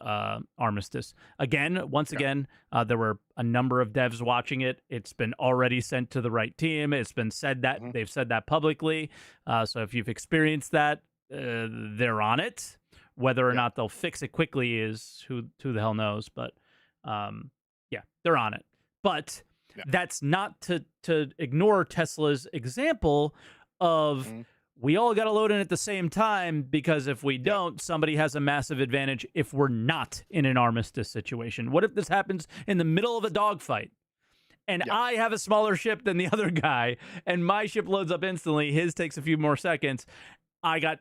Armistice. Once again, there were a number of devs watching it. It's been already sent to the right team. It's been said that they've said that publicly. So if you've experienced that, they're on it. Whether or not they'll fix it quickly is who the hell knows. But yeah, they're on it. But that's not to ignore Tesla's example of we all got to load in at the same time, because if we don't, somebody has a massive advantage if we're not in an Armistice situation. What if this happens in the middle of a dogfight and I have a smaller ship than the other guy and my ship loads up instantly, his takes a few more seconds. I got,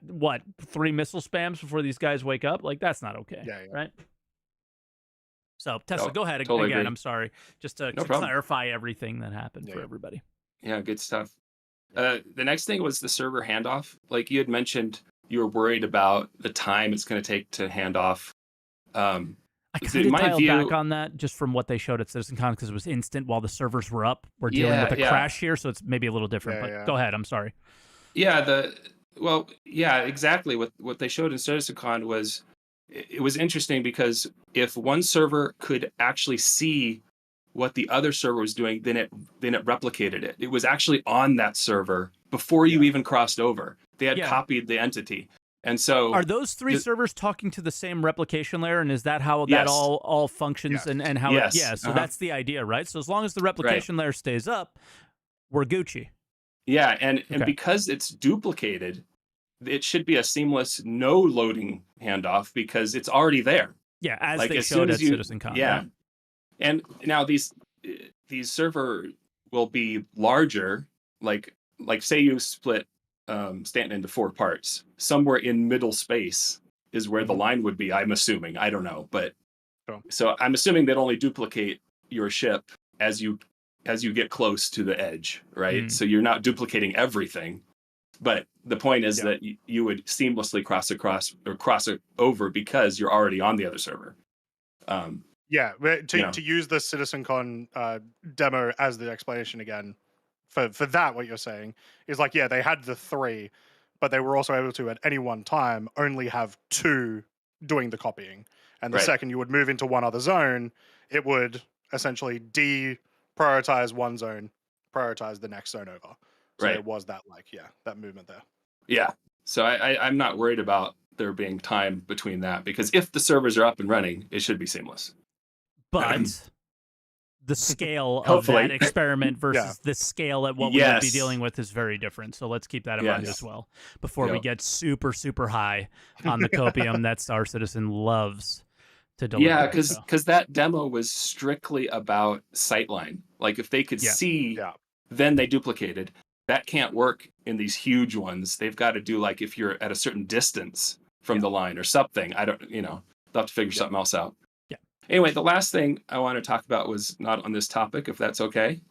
3 missile spams before these guys wake up? Like, that's not okay, right? So, Tesla, go ahead totally again. agree. I'm sorry. Just to problem. clarify everything that happened for everybody. Yeah, good stuff. The next thing was the server handoff. Like you had mentioned, you were worried about the time it's going to take to hand off. I kind of dialed back on that just from what they showed at CitizenCon because it was instant while the servers were up. We're dealing with a crash here, so it's maybe a little different. But go ahead. I'm sorry. Yeah, exactly. What they showed in CitizenCon was it was interesting because if one server could actually see what the other server was doing, then it replicated it. It was actually on that server before you even crossed over. They had copied the entity. And so are those 3 servers talking to the same replication layer, and is that how that all functions and how so that's the idea, right? So as long as the replication layer stays up, we're Gucci. Yeah, and because it's duplicated, it should be a seamless no loading handoff because it's already there. Yeah, as they showed at CitizenCon. Yeah. And now these server will be larger, like say you split Stanton into 4 parts. Somewhere in middle space is where the line would be, I'm assuming. I don't know, but so I'm assuming they'd only duplicate your ship as you get close to the edge, right? So you're not duplicating everything. But the point is that you would seamlessly cross it over because you're already on the other server. To use the CitizenCon demo as the explanation again, for that, what you're saying is like, they had the 3, but they were also able to, at any one time, only have 2 doing the copying. And the second you would move into one other zone, it would essentially deprioritize one zone, prioritize the next zone over. So it was that, that movement there. Yeah. So I'm not worried about there being time between that, because if the servers are up and running, it should be seamless. But the scale of that experiment versus the scale at what we would be dealing with is very different. So let's keep that in mind as well before we get super, super high on the copium that Star Citizen loves to deliver. Yeah, because that demo was strictly about sightline. Like if they could see, then they duplicated. That can't work in these huge ones. They've got to do if you're at a certain distance from the line or something. I don't, they'll have to figure something else out. Yeah. Anyway, the last thing I want to talk about was not on this topic, if that's okay.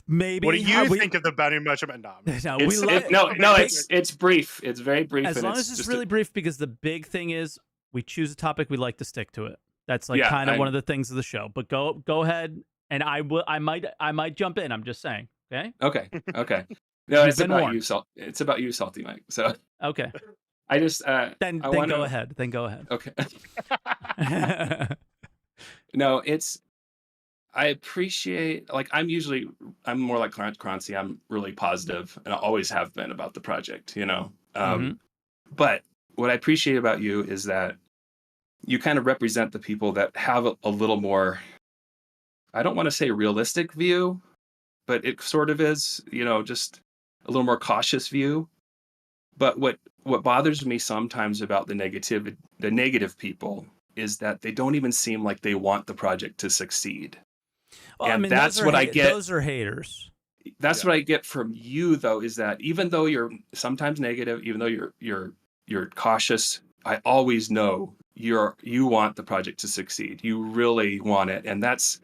Maybe. What do you think of the bounty merchant? It's brief. It's very brief. As long as it's really brief, because the big thing is we choose a topic, we like to stick to it. That's kind of one of the things of the show. But go ahead. and I might jump in. I'm just saying. Okay. Okay. No, You've it's been about warned. you, It's about you, SaltEMike. So Okay. I just Then I want go ahead. Then go ahead. Okay. No, I appreciate, like, I'm more like Croncy. I'm really positive, and I always have been about the project, Mhm. But what I appreciate about you is that you kind of represent the people that have a little more, I don't want to say realistic view, but it sort of is, just a little more cautious view. But what bothers me sometimes about the negative people is that they don't even seem like they want the project to succeed. Well, I And mean, that's what I get. Those are haters. That's what I get from you, though, is that even though you're sometimes negative, even though you're cautious, I always know you want the project to succeed. You really want it, and that's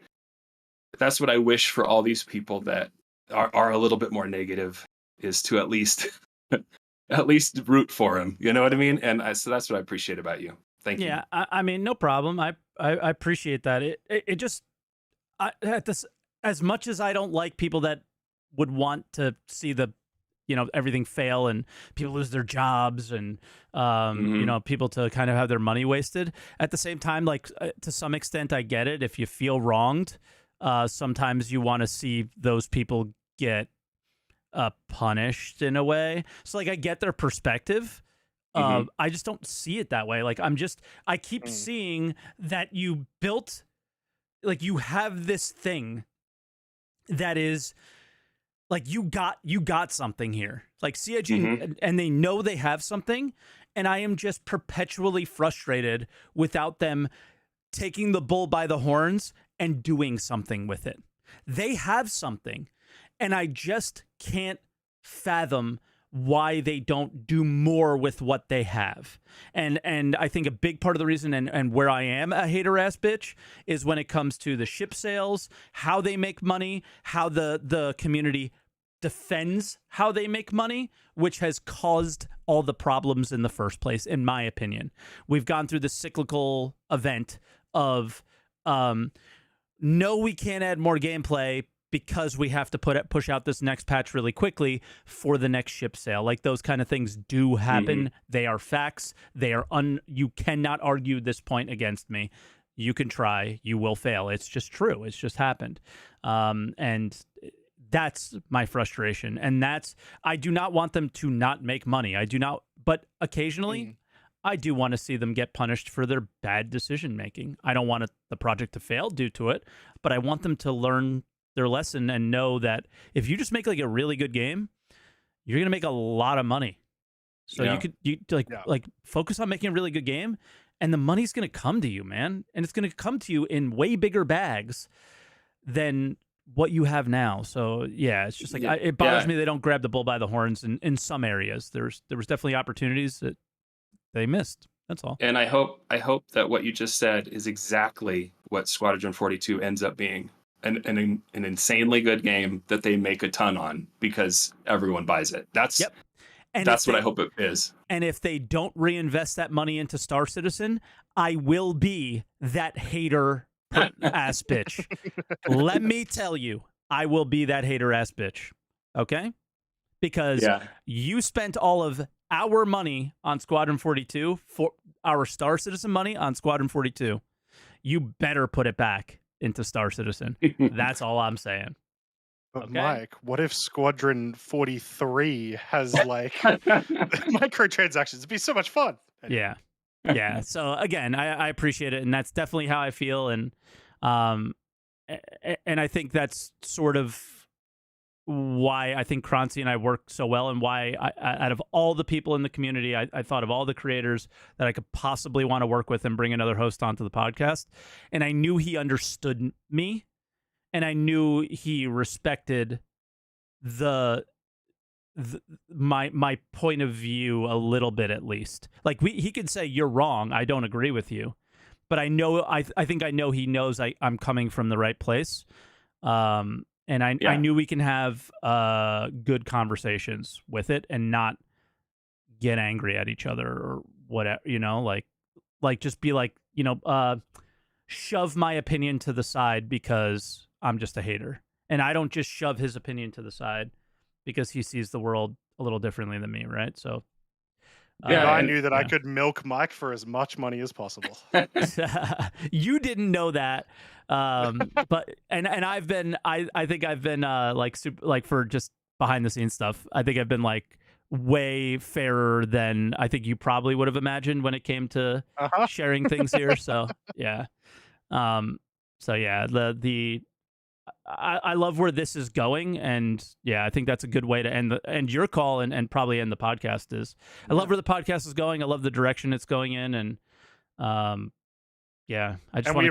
what I wish for all these people that are a little bit more negative, is to at least root for him. You know what I mean? And so that's what I appreciate about you. Thank you. Yeah, I mean, no problem. I appreciate that. It just at this, as much as I don't like people that would want to see everything fail and people lose their jobs and people to kind of have their money wasted. At the same time, like to some extent, I get it. If you feel wronged, sometimes you want to see those people get punished in a way. So like I get their perspective. I just don't see it that way. Like I keep seeing that you built, like you have this thing that is like you got something here. Like CIG, and they know they have something, and I am just perpetually frustrated without them taking the bull by the horns and doing something with it. They have something, and I just can't fathom why they don't do more with what they have. And I think a big part of the reason and where I am a hater ass bitch is when it comes to the ship sales, how they make money, how the community defends how they make money, which has caused all the problems in the first place, in my opinion. We've gone through the cyclical event of no, we can't add more gameplay because we have to push out this next patch really quickly for the next ship sale. Like those kind of things do happen. They are facts. They are you cannot argue this point against me. You can try, you will fail. It's just true. It's just happened. And that's my frustration. And I do not want them to not make money. I do not, but occasionally I do want to see them get punished for their bad decision making. I don't want the project to fail due to it, but I want them to learn their lesson and know that if you just make like a really good game, you're going to make a lot of money. So you focus on making a really good game, and the money's going to come to you, man. And it's going to come to you in way bigger bags than what you have now. So yeah, it's just like it bothers me they don't grab the bull by the horns in some areas. There was definitely opportunities that they missed. That's all. And I hope that what you just said is exactly what Squadron 42 ends up being. An insanely good game that they make a ton on because everyone buys it. That's what I hope it is. And if they don't reinvest that money into Star Citizen, I will be that hater ass bitch. Let me tell you, I will be that hater ass bitch. Okay? Because you spent all of our money on Squadron 42, for our Star Citizen money on Squadron 42. You better put it back into Star Citizen. That's all I'm saying. But okay? Mike, what if Squadron 43 has like microtransactions? It'd be so much fun. Yeah. So again, I appreciate it, and that's definitely how I feel, and I think that's sort of why I think Croncy and I work so well, and why out of all the people in the community, I thought of all the creators that I could possibly want to work with and bring another host onto the podcast. And I knew he understood me, and I knew he respected my point of view a little bit, at least. Like he could say, "You're wrong. I don't agree with you," but I know I think I know he knows I'm coming from the right place. And I knew we can have good conversations with it and not get angry at each other or whatever, like just be like, shove my opinion to the side because I'm just a hater. And I don't just shove his opinion to the side because he sees the world a little differently than me, right? So Yeah, I and- knew that I could milk Mike for as much money as possible. you didn't know that, but I've been I think I've been like super, like for just behind the scenes stuff. I think I've been like way fairer than I think you probably would have imagined when it came to sharing things here. So yeah, I love where this is going, and yeah, I think that's a good way to end your call and probably end the podcast. Is I love where the podcast is going. I love the direction it's going in, and yeah, I just And want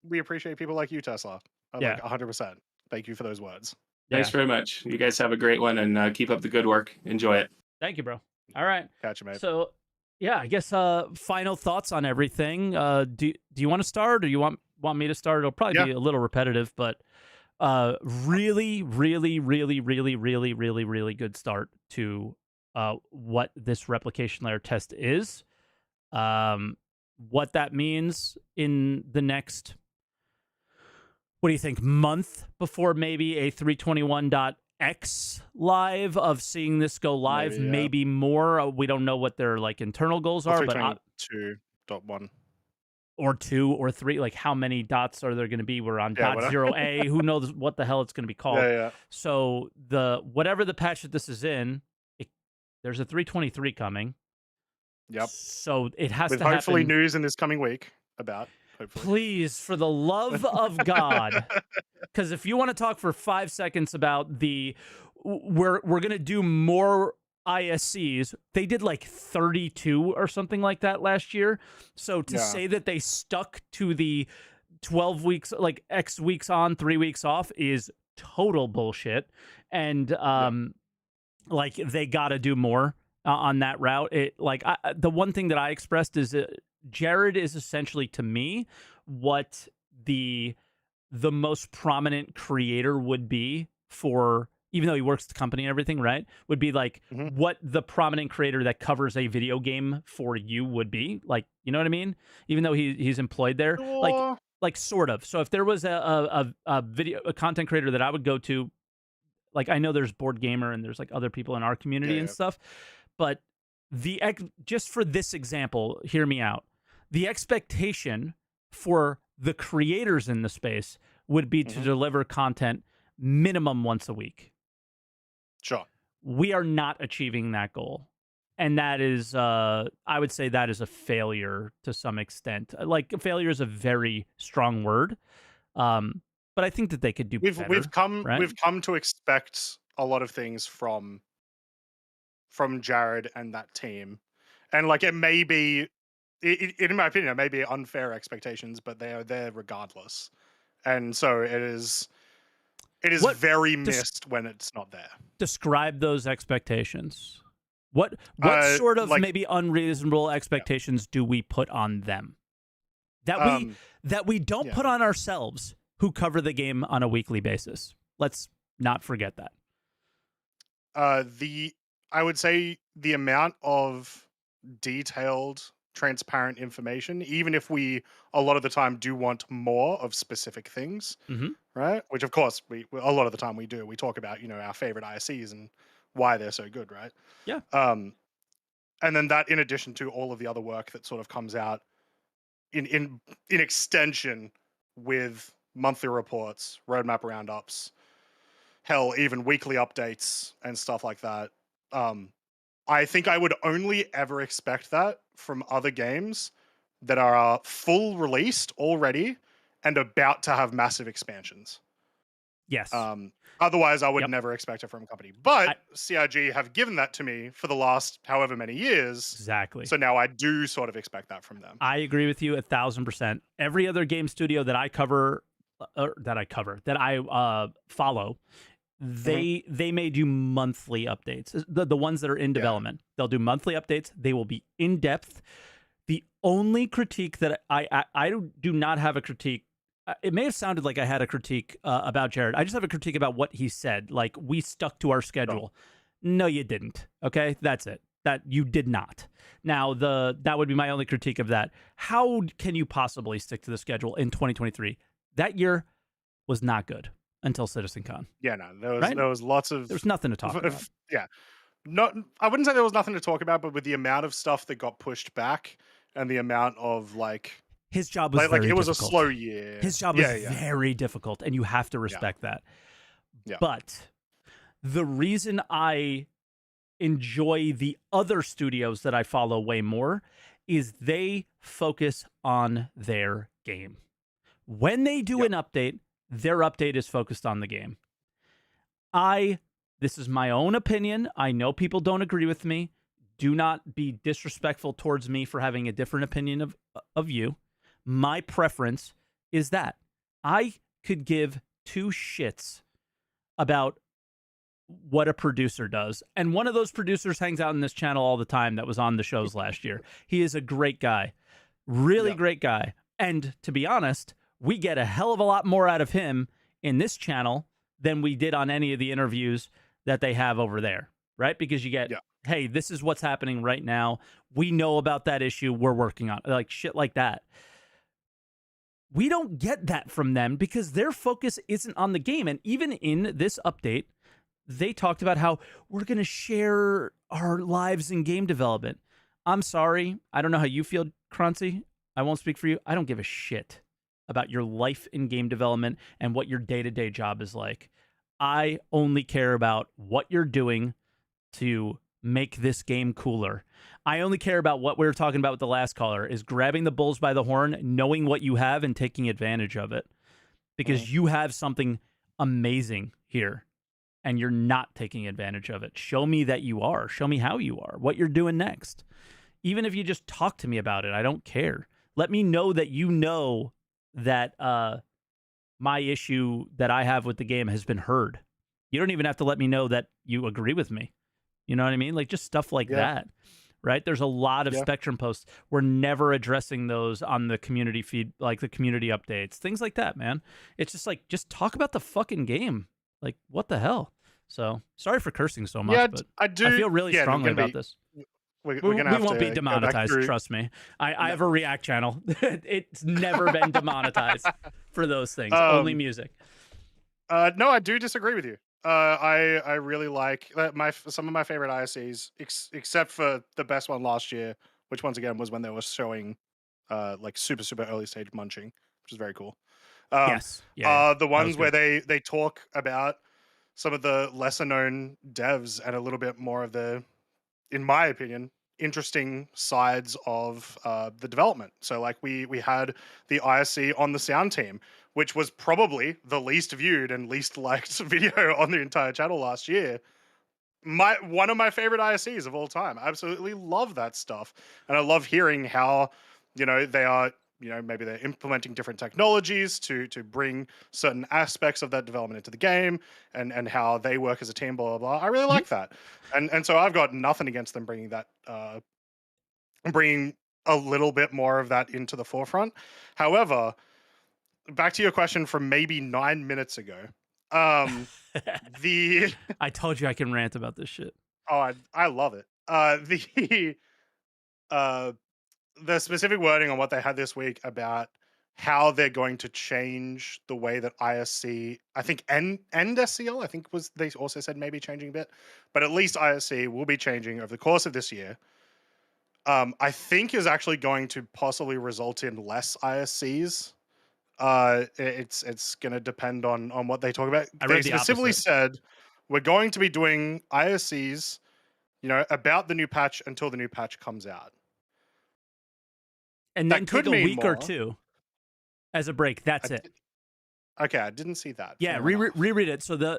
we appreciate people like you, Tesla. Yeah. Like 100%. Thank you for those words. Thanks very much. You guys have a great one, and keep up the good work. Enjoy it. Thank you, bro. All right, Catch you, mate. so yeah, I guess final thoughts on everything. Do you want to start, or you want me to start? It'll probably be a little repetitive, but really, really, really, really, really, really, really good start to what this replication layer test is. What that means in the next, what do you think, month before maybe a 321.x live of seeing this go live, maybe more. We don't know what their like internal goals are, but 322.1 or 2 or 3, like how many dots are there going to be? We're on dot 0A. Who knows what the hell it's going to be called? Yeah. So whatever the patch that this is in, there's a 323 coming. Yep. So it has With to hopefully happen. news in this coming week about. Hopefully. Please, for the love of God, because if you want to talk for 5 seconds about we're gonna do more ISCs. They did like 32 or something like that last year. So to say that they stuck to the 12 weeks, like X weeks on, 3 weeks off, is total bullshit. And like they got to do more on that route. The one thing that I expressed is Jared is essentially, to me, what the most prominent creator would be for, even though he works at the company and everything, right? Would be like what the prominent creator that covers a video game for you would be. Like, you know what I mean? Even though he's employed there, like sort of. So if there was a content creator that I would go to, like I know there's Board Gamer and there's like other people in our community and stuff, but just for this example, hear me out. The expectation for the creators in the space would be to deliver content minimum once a week. Sure. We are not achieving that goal. And that is, I would say that is a failure to some extent. Like, failure is a very strong word. But I think that they could do better. We've come to expect a lot of things from Jared and that team. And like it may be, in my opinion, it may be unfair expectations, but they are there regardless. And so it is very missed when it's not there. Describe those expectations. What sort of maybe unreasonable expectations do we put on them that we don't put on ourselves who cover the game on a weekly basis? Let's not forget that. I would say the amount of detailed, transparent information, even if we a lot of the time do want more of specific things, right? Which of course we a lot of the time we do. We talk about, our favorite ISCs and why they're so good, right? Yeah. And then that, in addition to all of the other work that sort of comes out in extension with monthly reports, roadmap roundups, hell, even weekly updates and stuff like that. I think I would only ever expect that from other games that are full released already and about to have massive expansions. Yes. Otherwise, I would never expect it from a company. But CIG have given that to me for the last however many years. Exactly. So now I do sort of expect that from them. I agree with you 1,000%. Every other game studio that I cover, that I follow, they may do monthly updates. The ones that are in development, they'll do monthly updates. They will be in depth. The only critique that I do not have a critique. It may have sounded like I had a critique about Jared. I just have a critique about what he said. Like, we stuck to our schedule. No, you didn't. Okay, that's it. That you did not. Now, that would be my only critique of that. How can you possibly stick to the schedule in 2023? That year, was not good until CitizenCon. Yeah, no, Right? there was lots of There's nothing to talk about. yeah. Not I wouldn't say there was nothing to talk about, but with the amount of stuff that got pushed back and the amount of His job was like very it was difficult. a slow year. His job was very difficult, and you have to respect that. Yeah. But the reason I enjoy the other studios that I follow way more is they focus on their game. When they do an update, their update is focused on the game. This is my own opinion. I know people don't agree with me. Do not be disrespectful towards me for having a different opinion of you. My preference is that I could give two shits about what a producer does. And one of those producers hangs out in this channel all the time that was on the shows last year. He is a great guy. Really great guy. And to be honest, we get a hell of a lot more out of him in this channel than we did on any of the interviews that they have over there, right? Because you get, hey, this is what's happening right now. We know about that issue. We're working on it. Like shit like that. We don't get that from them because their focus isn't on the game. And even in this update, they talked about how we're going to share our lives in game development. I'm sorry. I don't know how you feel, Croncy. I won't speak for you. I don't give a shit about your life in game development and what your day-to-day job is like. I only care about what you're doing to make this game cooler. I only care about what we were talking about with the last caller, is grabbing the bulls by the horn, knowing what you have and taking advantage of it. Because you have something amazing here and you're not taking advantage of it. Show me that you are. Show me how you are, what you're doing next. Even if you just talk to me about it, I don't care. Let me know that you know that my issue that I have with the game has been heard. You don't even have to let me know that you agree with me. You know what I mean? Like just stuff like that, right? There's a lot of Spectrum posts. We're never addressing those on the community feed, like the community updates, things like that, man. It's just like, just talk about the fucking game. Like, what the hell? So sorry for cursing so much, but I feel really strongly about this. We won't be demonetized, trust me. I have a React channel. It's never been demonetized for those things. Only music. No, I do disagree with you. I really like some of my favorite ISCs, except for the best one last year, which once again was when they were showing like super early stage munching, which is very cool. The ones where they talk about some of the lesser known devs and a little bit more of the, in my opinion, interesting sides of the development. So like we had the ISC on the sound team, which was probably the least viewed and least liked video on the entire channel last year. One of my favorite ISCs of all time. I absolutely love that stuff. And I love hearing how, they are, maybe they're implementing different technologies to bring certain aspects of that development into the game and how they work as a team, blah, blah, blah. I really like that. And so I've got nothing against them bringing that, bringing a little bit more of that into the forefront. However, back to your question from maybe 9 minutes ago. I told you I can rant about this shit. Oh, I love it. The specific wording on what they had this week about how they're going to change the way that ISC, I think, and SCL, I think they also said maybe changing a bit, but at least ISC will be changing over the course of this year. I think is actually going to possibly result in less ISCs. It's going to depend on what they talk about. They specifically said we're going to be doing ISCs, about the new patch until the new patch comes out. And then take a week or two as a break. That's it. Okay, I didn't see that. Yeah, reread it. So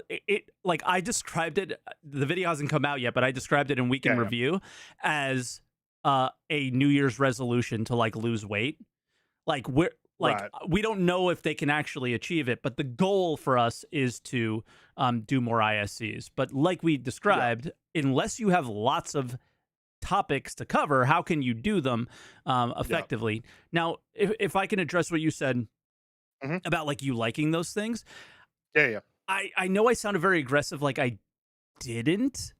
like I described it. The video hasn't come out yet, but I described it in Week in Review as a New Year's resolution to like lose weight. Like we don't know if they can actually achieve it, but the goal for us is to do more ISCs. But like we described, unless you have lots of topics to cover, how can you do them effectively? Now, if I can address what you said about like you liking those things. I know I sounded very aggressive, like I didn't.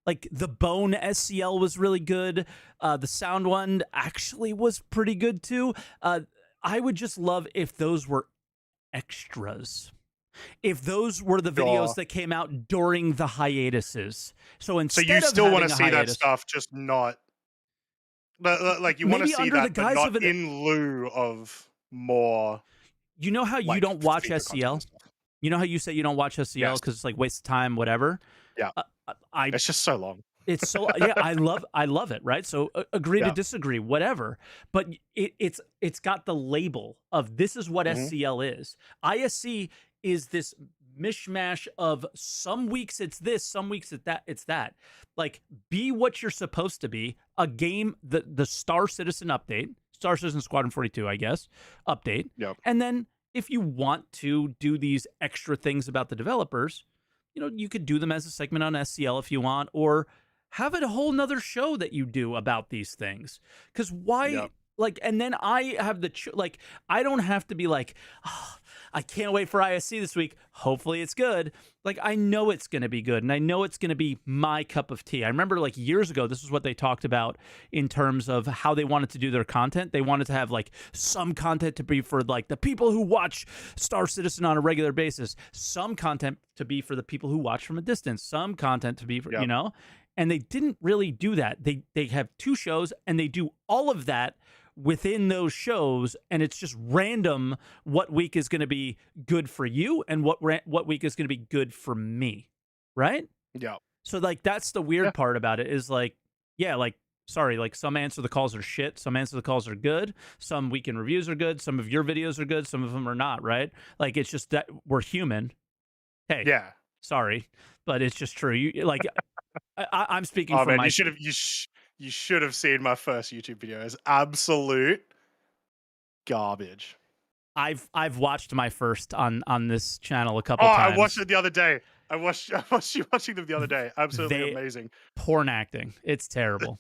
Like the Bone SCL was really good. The sound one actually was pretty good too. I would just love if those were extras. If those were the videos Sure. that came out during the hiatuses. So So instead you of still want having to a see that hiatus, stuff, just not like you want to maybe see under the that, but guise not of an, in lieu of more you know how you like don't watch feature content and SCL? stuff. You know how you say you don't watch SCL Yes. because it's like waste of time, whatever? Yeah. I It's just so long. It's so yeah, I love it, right? So agree to Yeah. disagree, whatever. But it's got the label of this is what Mhm. SCL is. ISC is this mishmash of some weeks it's this, some weeks it's that. Like, be what you're supposed to be. A game, the Star Citizen update, Star Citizen Squadron 42, I guess, update. Yep. And then if you want to do these extra things about the developers, you know, you could do them as a segment on SCL if you want, or have it a whole nother show that you do about these things. Because why, Yep. like, and then I have like, I don't have to be like, oh, I can't wait for ISC this week. Hopefully it's good. Like, I know it's going to be good, and I know it's going to be my cup of tea. I remember like years ago, this is what they talked about in terms of how they wanted to do their content. They wanted to have like some content to be for like the people who watch Star Citizen on a regular basis, some content to be for the people who watch from a distance, some content to be for, Yep. you know, and they didn't really do that. They have two shows and they do all of that within those shows, and it's just random what week is going to be good for you and what week is going to be good for me, right? Yeah. So like that's the weird Yeah. part about it is like, yeah, like sorry, like some answer the calls are shit, some answer the calls are good, some weekend reviews are good, some of your videos are good, some of them are not, right? Like it's just that we're human. Hey, Yeah. sorry, but it's just true. You like I'm speaking Oh from man, my you should have seen my first YouTube video. It's absolute garbage. I've watched my first on this channel a Oh, couple times. I watched it the other day. I watched you watching them the other day. Absolutely They- amazing. Porn acting. It's terrible.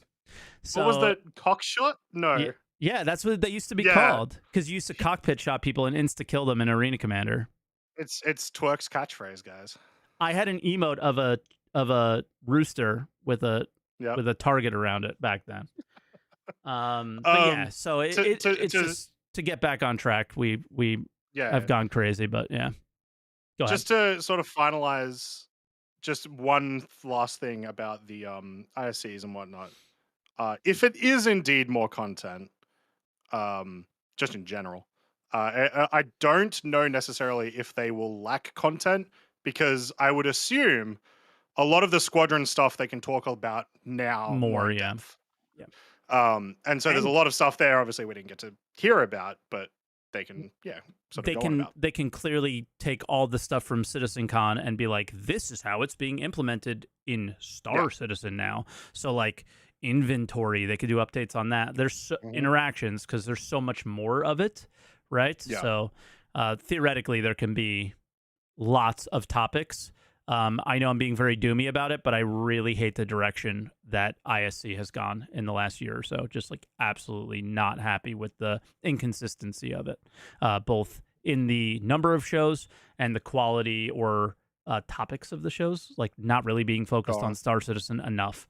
So What was the cock shot? No. yeah, that's what they used to be Yeah. called. Because you used to cockpit shot people and insta kill them in Arena Commander. It's Twerk's catchphrase, guys. I had an emote of a rooster with a Yep. with a target around it back then. But yeah, so it's just to get back on track. We Yeah. have gone crazy, but yeah. Go ahead. Just to sort of finalize, just one last thing about the ISCs and whatnot. If it is indeed more content, just in general, I don't know necessarily if they will lack content, because I would assume a lot of the squadron stuff they can talk about now More, in yeah. depth. Yeah. And so there's a lot of stuff there. Obviously, we didn't get to hear about, but they can, sort of go on about. They can clearly take all the stuff from CitizenCon and be like, this is how it's being implemented in Star Citizen now. So like inventory, they could do updates on that. There's interactions because there's so much more of it, right? Yeah. So theoretically, there can be lots of topics. I know I'm being very doomy about it, but I really hate the direction that ISC has gone in the last year or so. Just like absolutely not happy with the inconsistency of it, both in the number of shows and the quality or topics of the shows, like not really being focused on Star Citizen enough.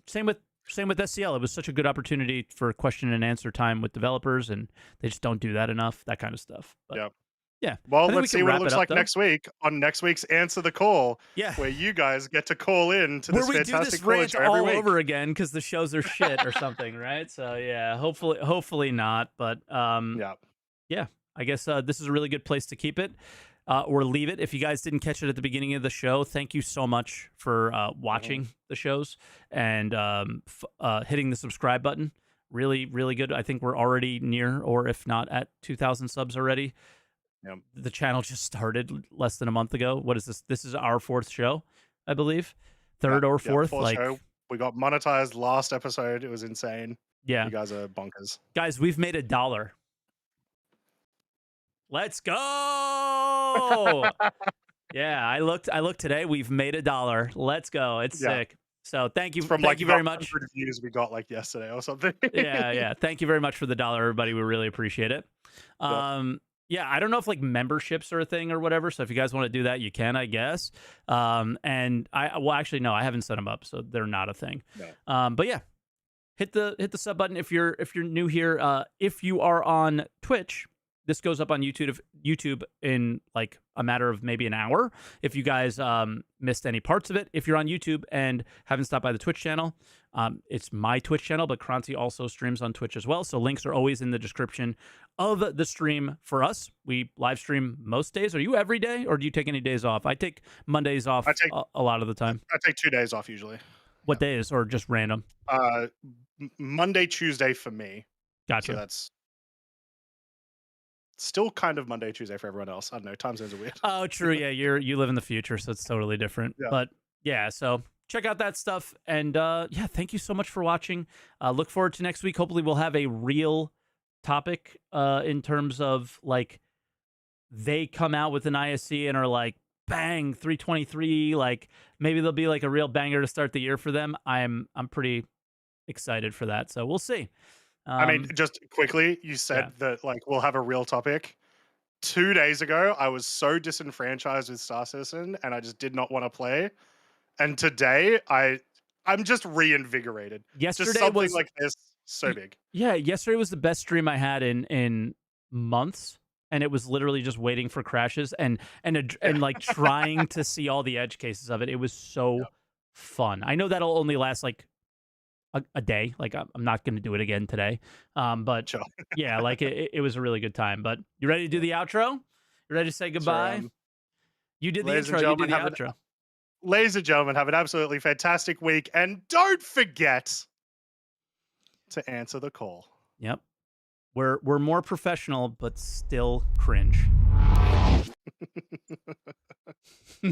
Same with SCL. It was such a good opportunity for question and answer time with developers, and they just don't do that enough, that kind of stuff. But, Yep. Yeah. Well, I think we let's can see what it wrap looks up, like though. next week on next week's Answer the Call, Yeah. where you guys get to call in to Where this we do fantastic this call rant every all week. over again because the shows are shit or something, right? So yeah, hopefully not. But Yeah. I guess this is a really good place to keep it or leave it. If you guys didn't catch it at the beginning of the show, thank you so much for watching the shows and hitting the subscribe button. Really, really good. I think we're already near, or if not at 2,000 subs already. Yep. The channel just started less than a month ago. What is this? This is our fourth show, I believe. Third or fourth. Fourth show. We got monetized last episode. It was insane. Yeah. You guys are bonkers. Guys, we've made $1. Let's go. Yeah, I looked today. We've made $1. Let's go. It's sick. So thank you. From thank you very much. 100 views we got like yesterday or something. Yeah. Thank you very much for the $1, everybody. We really appreciate it. Yeah, I don't know if like memberships are a thing or whatever. So if you guys want to do that, you can, I guess. And actually, no, I haven't set them up, so they're not a thing. No. But yeah, hit the sub button if you're new here. If you are on Twitch, This goes up on YouTube in like a matter of maybe an hour. If you guys missed any parts of it, if you're on YouTube and haven't stopped by the Twitch channel, it's my Twitch channel, but Croncy also streams on Twitch as well. So links are always in the description of the stream for us. We live stream most days. Are you every day, or do you take any days off? I take Mondays off a lot of the time. I take 2 days off usually. What days, or just random? Monday, Tuesday for me. Gotcha. So that's still kind of Monday, Tuesday for everyone else. I don't know. Time zones are weird. Oh, true. Yeah, you live in the future, so it's totally different. Yeah. But yeah, so check out that stuff. And yeah, thank you so much for watching. Look forward to next week. Hopefully we'll have a real topic in terms of like they come out with an ISC and are like, bang, 323. Like maybe there'll be like a real banger to start the year for them. I'm pretty excited for that. So we'll see. I mean, just quickly, you said that like we'll have a real topic. 2 days ago, I was so disenfranchised with Star Citizen, and I just did not want to play. And today, I'm just reinvigorated. Yesterday just something was like this, so big. Yeah, yesterday was the best stream I had in months, and it was literally just waiting for crashes and like trying to see all the edge cases of it. It was so fun. I know that'll only last like a day. Like I'm not going to do it again today. But Sure. yeah, like it was a really good time. But you ready to do the outro? You ready to say goodbye? So, you did the intro. You did the outro. Ladies and gentlemen, have an absolutely fantastic week, and don't forget to answer the call. Yep. We're more professional, but still cringe.